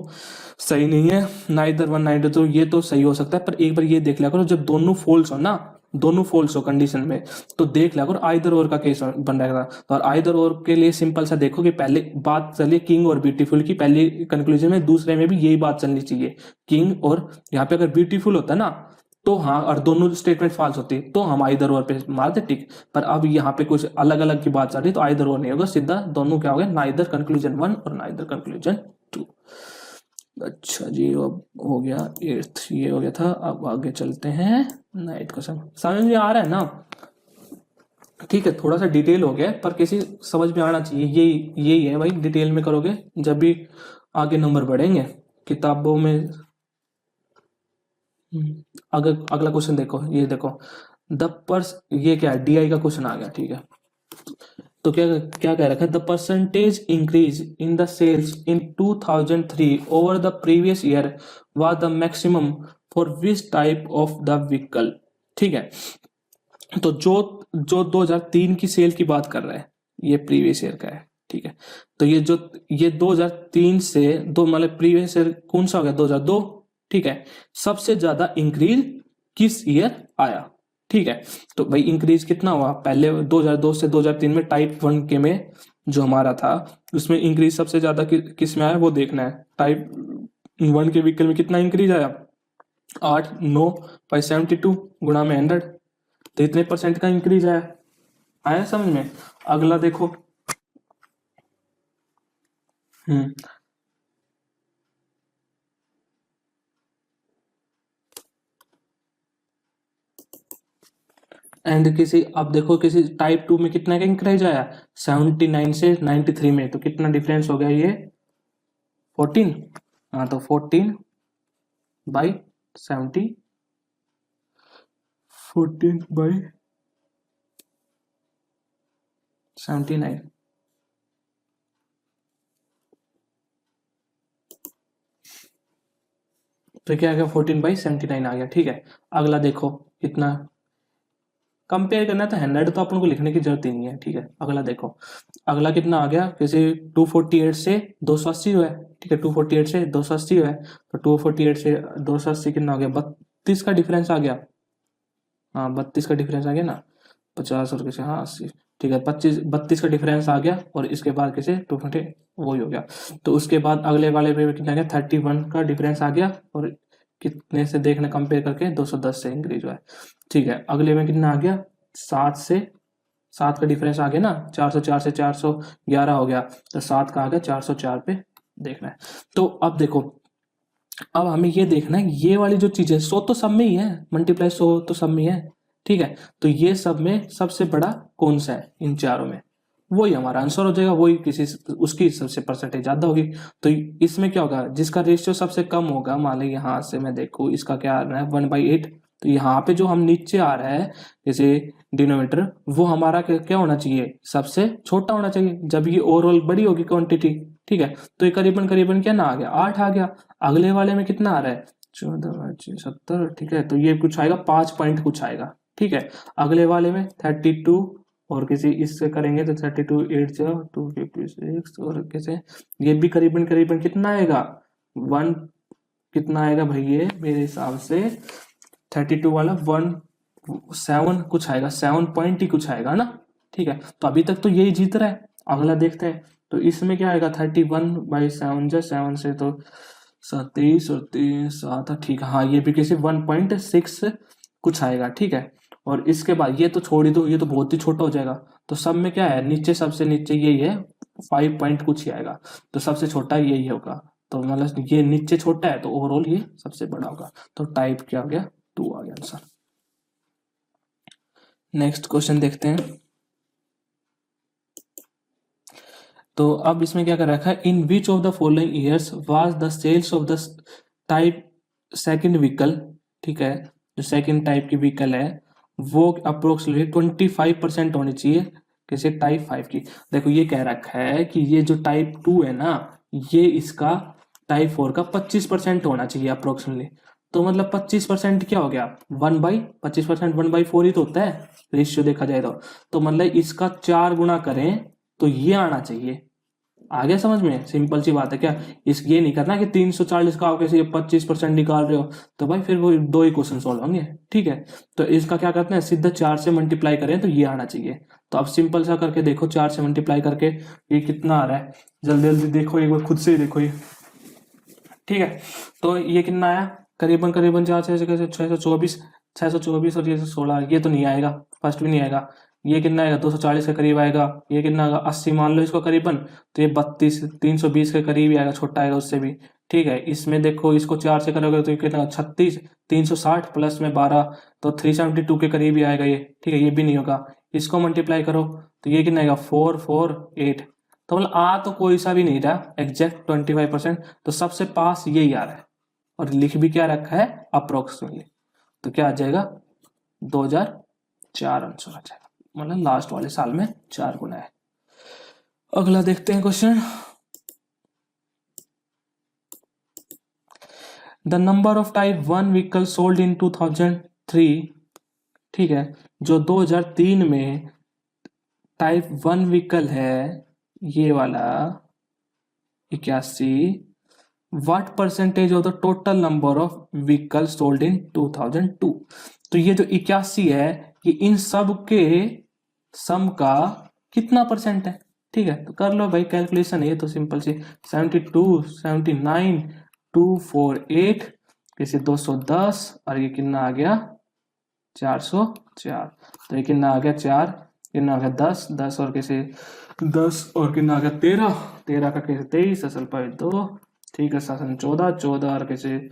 सही नहीं है, नाइदर वन नाइदर, तो ये तो सही हो सकता है, पर एक बार ये देख लिया करो, जब दोनों फॉल्स हो ना, दोनों फॉल्स हो कंडीशन में, तो देख लिया करो आइदर और का केस बन रहेगा। तो और आइदर और के लिए सिंपल सा देखो कि पहले बात चलिए किंग और ब्यूटीफुल की, पहले कंक्लूजन में, दूसरे में भी यही बात चलनी चाहिए, किंग और यहाँ पे अगर ब्यूटीफुल होता ना तो हाँ, और दोनों स्टेटमेंट फॉल्स होती तो हम आइदर और पे मारते टिक, पर अब यहाँ पे कुछ अलग अलग की बात चल रही तो आइदर और नहीं होगा, सीधा दोनों क्या हो गया, नाइदर कंक्लूजन 1 और नाइदर कंक्लूजन 2। अच्छा जी, अब हो गया 8th, ये हो गया था। अब आगे चलते हैं 9th क्वेश्चन, समझ में आ रहा है ना, ठीक है। थोड़ा सा डिटेल हो गया पर किसी समझ में आना चाहिए, यही है भाई, डिटेल में करोगे जब भी आगे नंबर बढ़ेंगे किताबों में। अगला क्वेश्चन देखो, ये देखो, द पर्स, ये क्या है, डीआई का क्वेश्चन आ गया, ठीक है। तो क्या क्या कह रखा है, the percentage increase in the sales in 2003 over the previous year was the maximum for which type of the vehicle, ठीक है। तो जो जो 2003 की सेल की बात कर रहा है, ये प्रीवियस ईयर का है, ठीक है। तो ये 2003 से दो, मतलब प्रीवियस ईयर कौन सा हो गया, 2002, ठीक है। सबसे ज्यादा इंक्रीज किस ईयर आया, ठीक है। तो भाई इंक्रीज कितना हुआ, पहले 2002 से 2003 में टाइप 1 के में जो हमारा था उसमें इंक्रीज सबसे ज्यादा किस में आया वो देखना है। टाइप 1 के व्हीकल में कितना इंक्रीज आया, 8 9 गुणा में 100, तो इतने परसेंट का इंक्रीज आया समझ में। अगला देखो, एंड किसी, अब देखो किसी टाइप 2 में कितना का इंक्रीज आया, 79 से 93 में, तो कितना डिफरेंस हो गया ये, 14, हाँ तो 14/70, 14/79, तो क्या आ गया, 14/79 आ गया, ठीक है। अगला देखो कितना, कंपेयर करना था 100 तो अपन को लिखने की जरूरत ही नहीं है, ठीक है। अगला देखो, अगला कितना आ गया, जैसे 248 से 280 हुआ है, ठीक है, 248 से 280 हुआ है, तो 248 से 280 कितना आ गया, 32 का डिफरेंस आ गया, हाँ 32 का डिफरेंस आ गया ना, 50 और कैसे, हाँ 80, ठीक है, 32 का डिफरेंस आ गया, और इसके बाद कैसे 240 वही हो गया। तो उसके बाद अगले वाले पे कितना गया, 31 का डिफरेंस आ गया, और कितने से देखना कंपेयर करके, 210 से इंक्रीज हुआ है, ठीक है। अगले में कितना आ गया, 7 का डिफरेंस आ गया ना, 404 से 411 हो गया, तो 7 का आ गया 404 पे देखना है। तो अब देखो, अब हमें ये देखना है, ये वाली जो चीज है 100 तो सब में ही है, मल्टीप्लाई 100 तो सब में है, ठीक है। तो ये सब में सबसे बड़ा कौन सा है इन चारों में, वही हमारा आंसर हो जाएगा, वही किसी उसकी सबसे परसेंटेज ज्यादा होगी। तो इसमें क्या होगा, जिसका रेशियो सबसे कम होगा, मान ली यहाँ से मैं देखूँ इसका क्या आ रहा है 1/8, तो यहाँ पे जो हम नीचे आ रहा है जैसे डिनोमीटर, वो हमारा क्या होना चाहिए, सबसे छोटा होना चाहिए, जब ये ओवरऑल बड़ी होगी क्वांटिटी, ठीक है। तो ये करीबन करीबन क्या ना आ गया, 8 आ गया। अगले वाले में कितना आ रहा है, 14 70, ठीक है। तो ये कुछ आएगा 5 पॉइंट कुछ आएगा, ठीक है। अगले वाले में 32 और किसी इससे करेंगे तो 32 8 जा 256 और कैसे ये भी करीबन करीबन कितना आएगा 1 कितना आएगा भाई ये मेरे हिसाब से 32 वाला 17 कुछ आएगा 7 पॉइंट ही कुछ आएगा ना। ठीक है, तो अभी तक तो यही जीत रहा है। अगला देखते हैं तो इसमें क्या आएगा 31/7 जा 7 से तो 27 और 3 7 ठीक है। हाँ ये भी किसी 1.6 कुछ आएगा। ठीक है, और इसके बाद ये तो छोड़ ही दो, ये तो बहुत ही छोटा हो जाएगा। तो सब में क्या है नीचे सबसे नीचे यही है 5 पॉइंट कुछ ही आएगा, तो सबसे छोटा यही होगा। तो मतलब ये नीचे छोटा है तो ओवरऑल ये सबसे बड़ा होगा। तो टाइप क्या हो गया 2 आ गया आंसर। नेक्स्ट क्वेश्चन देखते हैं। तो अब इसमें क्या कर रखा है in which of the following years was the sales of the type second vehicle. ठीक है, जो सेकंड टाइप की व्हीकल है वो अप्रोक्सीमेटली 25% होनी चाहिए किसी टाइप 5 की। देखो ये कह रखा है कि ये जो टाइप 2 है ना ये इसका टाइप 4 का 25% होना चाहिए अप्रोक्सीमेटली। तो मतलब 25% क्या हो गया 1/25% 1/4 ही तो होता है रेशियो देखा जाए तो मतलब इसका 4 गुना करें तो ये आना चाहिए। आ गया समझ में, सिंपल सी बात है क्या। इस ये नहीं करना कि 340 का आप कैसे 25% निकाल रहे हो तो भाई फिर वो 2 ही क्वेश्चन सॉल्व होंगे। ठीक है, तो इसका क्या करते हैं सीधा 4 से मल्टीप्लाई करें तो ये आना चाहिए। तो अब सिंपल सा करके देखो 4 से मल्टीप्लाई करके ये कितना आ रहा है जल्दी जल्दी देखो एक बार खुद से ही देखो ये। ठीक है, तो ये कितना आया करीबन करीबन 4 से 624 और ये 16 ये तो नहीं आएगा, फर्स्ट भी नहीं आएगा। ये कितना आएगा 240 के करीब आएगा। ये कितना आएगा 80 मान लो इसको करीबन, तो ये 32 320 के करीब ही आएगा, छोटा आएगा उससे भी। ठीक है, इसमें देखो इसको 4 से करोगे तो ये कितना 36 360 प्लस में 12 तो 372 के करीब ही आएगा ये। ठीक है, ये भी नहीं होगा। इसको मल्टीप्लाई करो तो ये कितना आएगा 448। तो मतलब आ तो कोई सा भी नहीं रहा एग्जैक्ट 25%, तो सबसे पास यही आ रहा है और लिख भी क्या रखा है अप्रोक्सीमेटली। तो क्या आ जाएगा 2004 आंसर आ जाएगा, मतलब लास्ट वाले साल में 4 गुना है। अगला देखते हैं question. The number of type 1 vehicle sold in 2003। ठीक है, जो 2003 में टाइप 1 व्हीकल है ये वाला 81, what percentage of the total number of vehicle sold in 2002। तो ये जो 81 है ये इन सब के सम का कितना परसेंट है। ठीक है, तो कर लो भाई कैलकुलेशन है ये तो सिंपल सी 72 79 248 किसी 210 और ये कितना आ गया 404। तो ये कितना आ गया 4 कितना आ गया 10 10 और किसी 10 और कितना आ गया 13 13 का कैसे 23 असल पर 2। ठीक है, शासन 14 14 और कैसे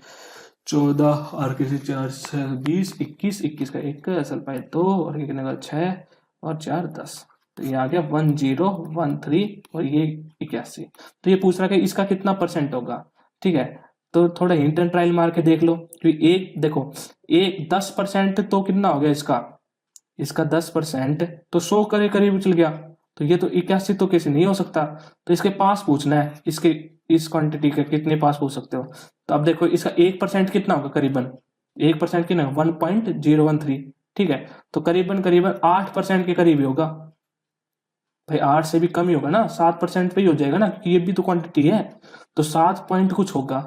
14 और किसी 4 6 20 21 21 का 1 असल पर 2 और कितने का 6 और 4 10। तो ये आ गया 1013 और ये 81। तो ये पूछ रहा है कि इसका कितना परसेंट होगा। ठीक है, तो थोड़ा हिंट एंड ट्रायल मार के देख लो कि एक देखो एक 10% तो कितना हो गया इसका, इसका 10% तो 100 करे करीब चल गया। तो ये तो 81 तो कैसे नहीं हो सकता, तो इसके पास पूछना है इसके इस क्वांटिटी के कितने पास पूछ सकते हो। तो अब देखो इसका 1% कितना होगा करीबन 1% कितना 1.013। ठीक है, तो करीबन करीबन 8% के करीब ही होगा भाई, 8 से भी कम ही होगा ना 7% पे ही हो जाएगा ना क्योंकि ये भी तो क्वांटिटी है। तो 7 पॉइंट कुछ होगा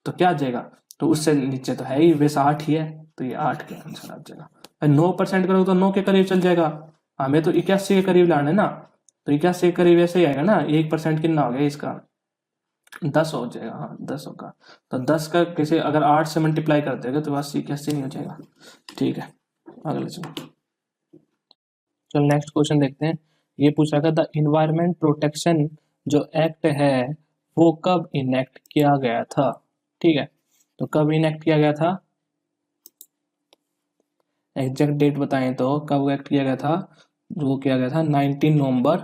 तो क्या आ जाएगा, तो उससे नीचे तो है ही वैसे 8 ही है, तो ये 8 के आंसर आ जाएगा। 9% करोगे तो 9 के करीब चल जाएगा, हमें तो 81 के करीब लाना है ना। तो 81 के करीब ऐसे ही आएगा ना 1% कितना हो गया इसका 10 हो जाएगा। हाँ 10 होगा, तो 10 का किसी अगर 8 से मल्टीप्लाई कर देगा तो बस 81 नहीं हो जाएगा। ठीक है, अगले चलो नेक्स्ट क्वेश्चन देखते हैं। ये पूछ रहा था द इन्वायरमेंट प्रोटेक्शन जो एक्ट है वो कब इनेक्ट किया गया था। ठीक है, तो कब इनेक्ट किया गया था एग्जैक्ट डेट बताएं तो कब एक्ट किया गया था। वो किया गया था 19 नवंबर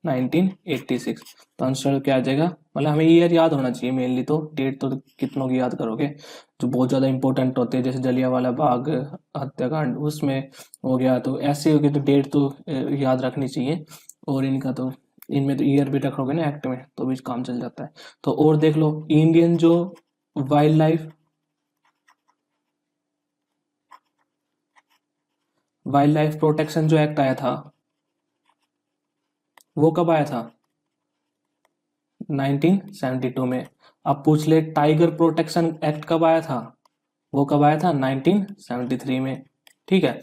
1986। तो आंसर क्या आ जाएगा, मतलब हमें ईयर याद होना चाहिए मेनली, तो डेट तो कितनों की याद करोगे जो बहुत ज़्यादा इंपॉर्टेंट होते हैं जैसे जलियांवाला बाग हत्याकांड उसमें हो गया, तो ऐसे हो गए तो डेट तो याद रखनी चाहिए। और इनका तो इनमें तो ईयर भी रखोगे ना एक्ट में तो भी काम चल जाता है। तो और देख लो इंडियन जो wild life wild life protection जो एक्ट आया था वो कब आया था? 1972 में। अब पूछ ले टाइगर प्रोटेक्शन एक्ट कब आया था? वो कब आया था? 1973 में। ठीक है,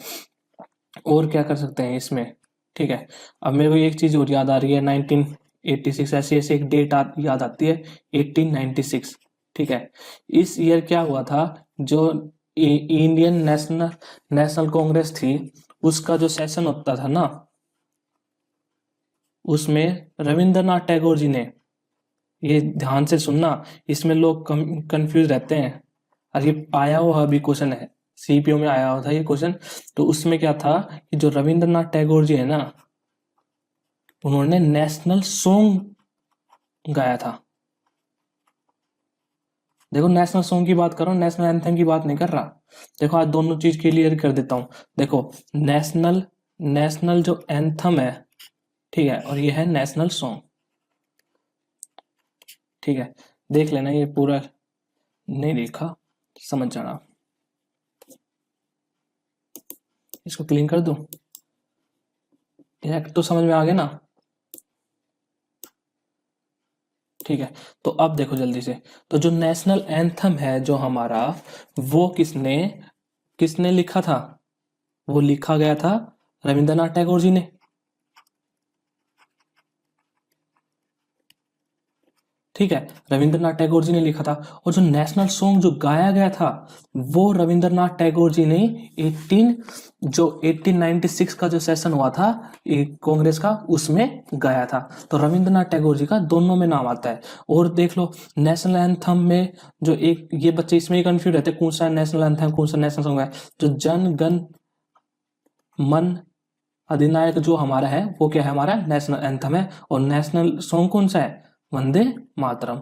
और क्या कर सकते हैं इसमें? ठीक है, अब मेरे को एक चीज और याद आ रही है, 1986, ऐसी ऐसी एक डेट याद आती है, 1896। ठीक है, इस ईयर क्या हुआ था, जो इंडियन नेशनल कांग्रेस थी, उसका जो सेशन होता था ना, उसमें रविंद्रनाथ टैगोर जी ने, ये ध्यान से सुनना, इसमें लोग कंफ्यूज रहते हैं, और ये आया हुआ भी क्वेश्चन है, सीपीओ में आया हुआ था ये क्वेश्चन। तो उसमें क्या था कि जो रविंद्रनाथ टैगोर जी है ना, उन्होंने नेशनल सॉन्ग गाया था। देखो, नेशनल सॉन्ग की बात कर रहा हूँ, नेशनल एंथम की बात नहीं कर रहा। देखो, आज दोनों चीज क्लियर कर देता हूँ। देखो, नेशनल नेशनल जो एंथम है, ठीक है, और ये है नेशनल सॉन्ग। ठीक है, देख लेना, ये पूरा नहीं देखा समझ जाना। इसको क्लीन कर दूं, तो समझ में आ गया ना? ठीक है, तो अब देखो जल्दी से, तो जो नेशनल एंथम है जो हमारा, वो किसने किसने लिखा था? वो लिखा गया था रविंद्रनाथ टैगोर जी ने। ठीक है, रविंद्रनाथ टैगोर जी ने लिखा था। और जो नेशनल सॉन्ग जो गाया गया था, वो रविंद्रनाथ टैगोर जी ने 1896 का जो सेशन हुआ था कांग्रेस का, उसमें गाया था। तो रविंद्रनाथ टैगोर जी का दोनों में नाम आता है। और देख लो, नेशनल एंथम में जो एक ये बच्चे इसमें ही कंफ्यूज रहते हैं, कौन सा नेशनल एंथम कौन सा नेशनल सॉन्ग है। जो जन गण मन अधिनायक जो हमारा है, वो क्या है, हमारा नेशनल एंथम है। और नेशनल सॉन्ग कौन सा है? वंदे मातरम।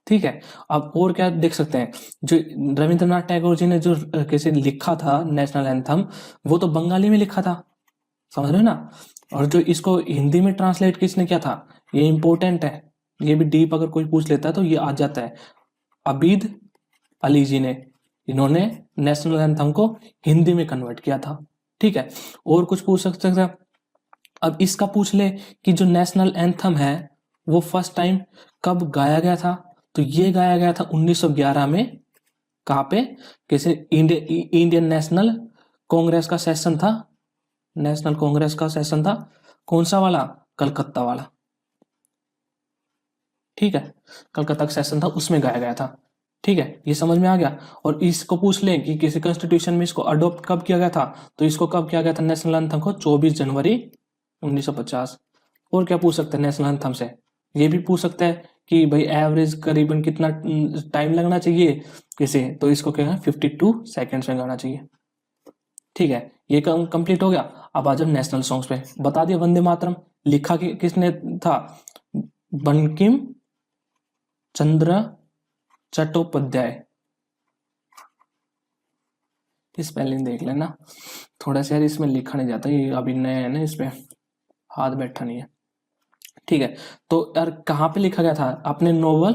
ठीक है, अब और क्या देख सकते हैं, जो रविंद्रनाथ टैगोर जी ने जो कैसे लिखा था नेशनल एंथम, वो तो बंगाली में लिखा था, समझ रहे हो ना? और जो इसको हिंदी में ट्रांसलेट किसने किया था, ये इंपॉर्टेंट है, ये भी डीप अगर कोई पूछ लेता है तो ये आ जाता है, अबीद अली जी ने, इन्होंने नेशनल एंथम को हिंदी में कन्वर्ट किया था। ठीक है, और कुछ पूछ सकते हैं? अब इसका पूछ ले कि जो नेशनल एंथम है वो फर्स्ट टाइम कब गाया गया था? तो ये गाया गया था 1911 में। कहाँ पे? कैसे? इंडियन नेशनल कांग्रेस का सेशन था, नेशनल कांग्रेस का सेशन था, कौन सा वाला? कलकत्ता वाला। ठीक है, कलकत्ता का सेशन था, उसमें गाया गया था। ठीक है, ये समझ में आ गया। और इसको पूछ लें कि किसी कॉन्स्टिट्यूशन में इसको अडॉप्ट कब किया गया था, तो इसको कब किया गया था नेशनल एंथम को? 24 जनवरी 1950। और क्या पूछ सकते हैं नेशनल एंथम से? ये भी पूछ सकते हैं कि भाई एवरेज करीबन कितना टाइम लगना चाहिए किसे, तो इसको क्या है, 52 सेकेंड्स में गाना चाहिए। ठीक है, ये काम कंप्लीट हो गया। अब आ जाओ नेशनल सॉन्ग्स पे। बता दिया, वंदे मातरम लिखा किसने था? बंकिम चंद्र चट्टोपाध्याय। स्पेलिंग देख लेना थोड़ा सा यार, इसमें लिखा नहीं जाता, ये अभी नया है ना, इस पे हाथ बैठा नहीं है। ठीक है, तो यार कहाँ पे लिखा गया था? अपने नोवेल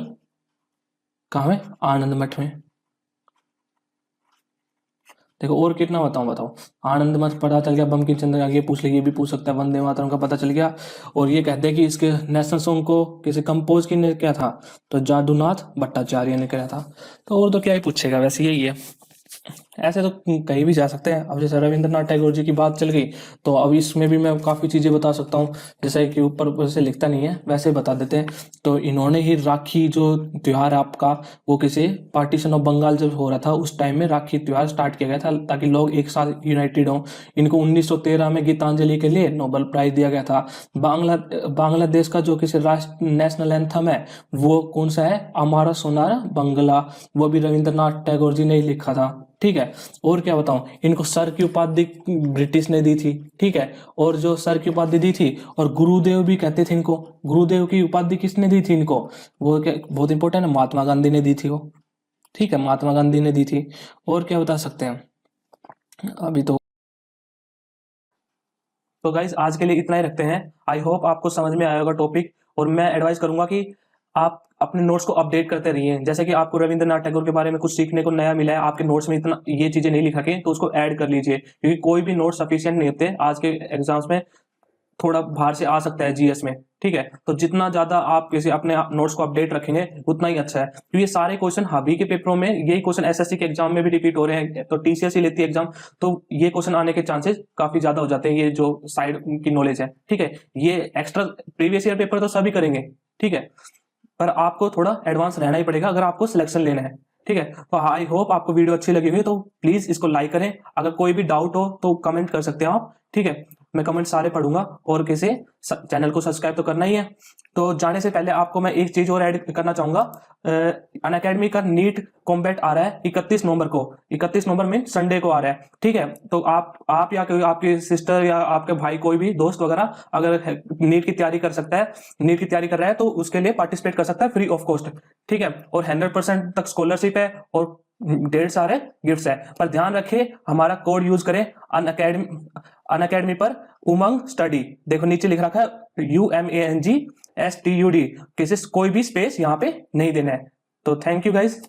कहाँ में? आनंद मठ में। देखो, और कितना बताऊं, बताओ। आनंद मठ पता चल गया, बंकिम चंद्र, आगे पूछ ले, ये भी पूछ सकता है, वंदे मातरम का पता चल गया। और ये कहते हैं कि इसके नेशनल सॉन्ग को किसी कंपोज किसने किया था? तो जादूनाथ भट्टाचार्य ने किया था। तो और तो क्या ही पूछेगा, वैसे यही है। ऐसे तो कहीं भी जा सकते हैं। अब जैसे रविंद्रनाथ टैगोर जी की बात चल गई, तो अब इसमें भी मैं काफ़ी चीज़ें बता सकता हूँ। जैसे कि ऊपर से लिखता नहीं है, वैसे बता देते हैं। तो इन्होंने ही राखी जो त्योहार आपका, वो किसी पार्टीशन ऑफ बंगाल जब हो रहा था, उस टाइम में राखी त्योहार स्टार्ट किया गया था, ताकि लोग एक साथ यूनाइटेड हों। इनको 1913 में गीतांजलि के लिए नोबेल प्राइज दिया गया था। बांग्लादेश का जो किसी राष्ट्र नेशनल एंथम है, वो कौन सा है? अमारा सोनारा बंगला। वो भी रविंद्रनाथ टैगोर जी ने ही लिखा था। ठीक है, और क्या बताऊं, इनको सर की उपाधि ब्रिटिश ने दी थी। ठीक है, और जो सर की उपाधि दी थी, और गुरुदेव भी कहते थे इनको। गुरुदेव की उपाधि किसने दी थी इनको? वो क्या बहुत इंपॉर्टेंट है, महात्मा गांधी ने दी थी वो। ठीक है, महात्मा गांधी ने दी थी। और क्या बता सकते हैं अभी तो गाइज आज के लिए इतना ही रखते हैं। आई होप आपको समझ में आया होगा टॉपिक। और मैं एडवाइस करूंगा कि आप अपने नोट्स को अपडेट करते रहिए। जैसे कि आपको रविंद्रनाथ टैगोर के बारे में कुछ सीखने को नया मिला है, आपके नोट्स में इतना ये चीजें नहीं लिखा के, तो उसको ऐड कर लीजिए, क्योंकि कोई भी नोट सफिशिएंट नहीं होते आज के एग्जाम्स में, थोड़ा बाहर से आ सकता है जीएस में। ठीक है, तो जितना ज्यादा आप किसी अपने नोट्स को अपडेट रखेंगे उतना ही अच्छा है, क्योंकि ये सारे क्वेश्चन अभी के पेपरों में, यही क्वेश्चन एसएससी के एग्जाम में भी रिपीट हो रहे हैं, तो टीसीएस ही लेती है एग्जाम, तो ये क्वेश्चन आने के चांसेस काफी ज्यादा हो जाते हैं। ये जो साइड की नॉलेज है, ठीक है, ये एक्स्ट्रा प्रीवियस ईयर पेपर तो सभी करेंगे, ठीक है, पर आपको थोड़ा एडवांस रहना ही पड़ेगा अगर आपको सिलेक्शन लेना है। ठीक है, तो आई होप आपको वीडियो अच्छी लगी हुई, तो प्लीज इसको लाइक करें। अगर कोई भी डाउट हो तो कमेंट कर सकते हैं आप, ठीक है, मैं कमेंट सारे पढ़ूंगा। और कैसे चैनल को सब्सक्राइब तो करना ही है। तो जाने से पहले आपको मैं एक चीज और ऐड करना चाहूंगा, अनअकैडमी का नीट कॉम्बैट आ रहा है 31 नवंबर को, 31 नवंबर में संडे को आ रहा है। ठीक है, तो आप या कोई आपकी सिस्टर या आपके भाई, कोई भी दोस्त वगैरह अगर नीट की तैयारी कर सकता है, नीट की तैयारी कर रहा है, तो उसके लिए पार्टिसिपेट कर सकता है फ्री ऑफ कॉस्ट। ठीक है, और 100% तक स्कॉलरशिप है और ढेर सारे गिफ्ट्स है। पर ध्यान रखें, हमारा कोड यूज करें अनअकैडमी पर उमंग स्टडी, देखो नीचे लिख रखा है UMANG STUD, किसी कोई भी स्पेस यहाँ पे नहीं देना है। तो थैंक यू गाइज।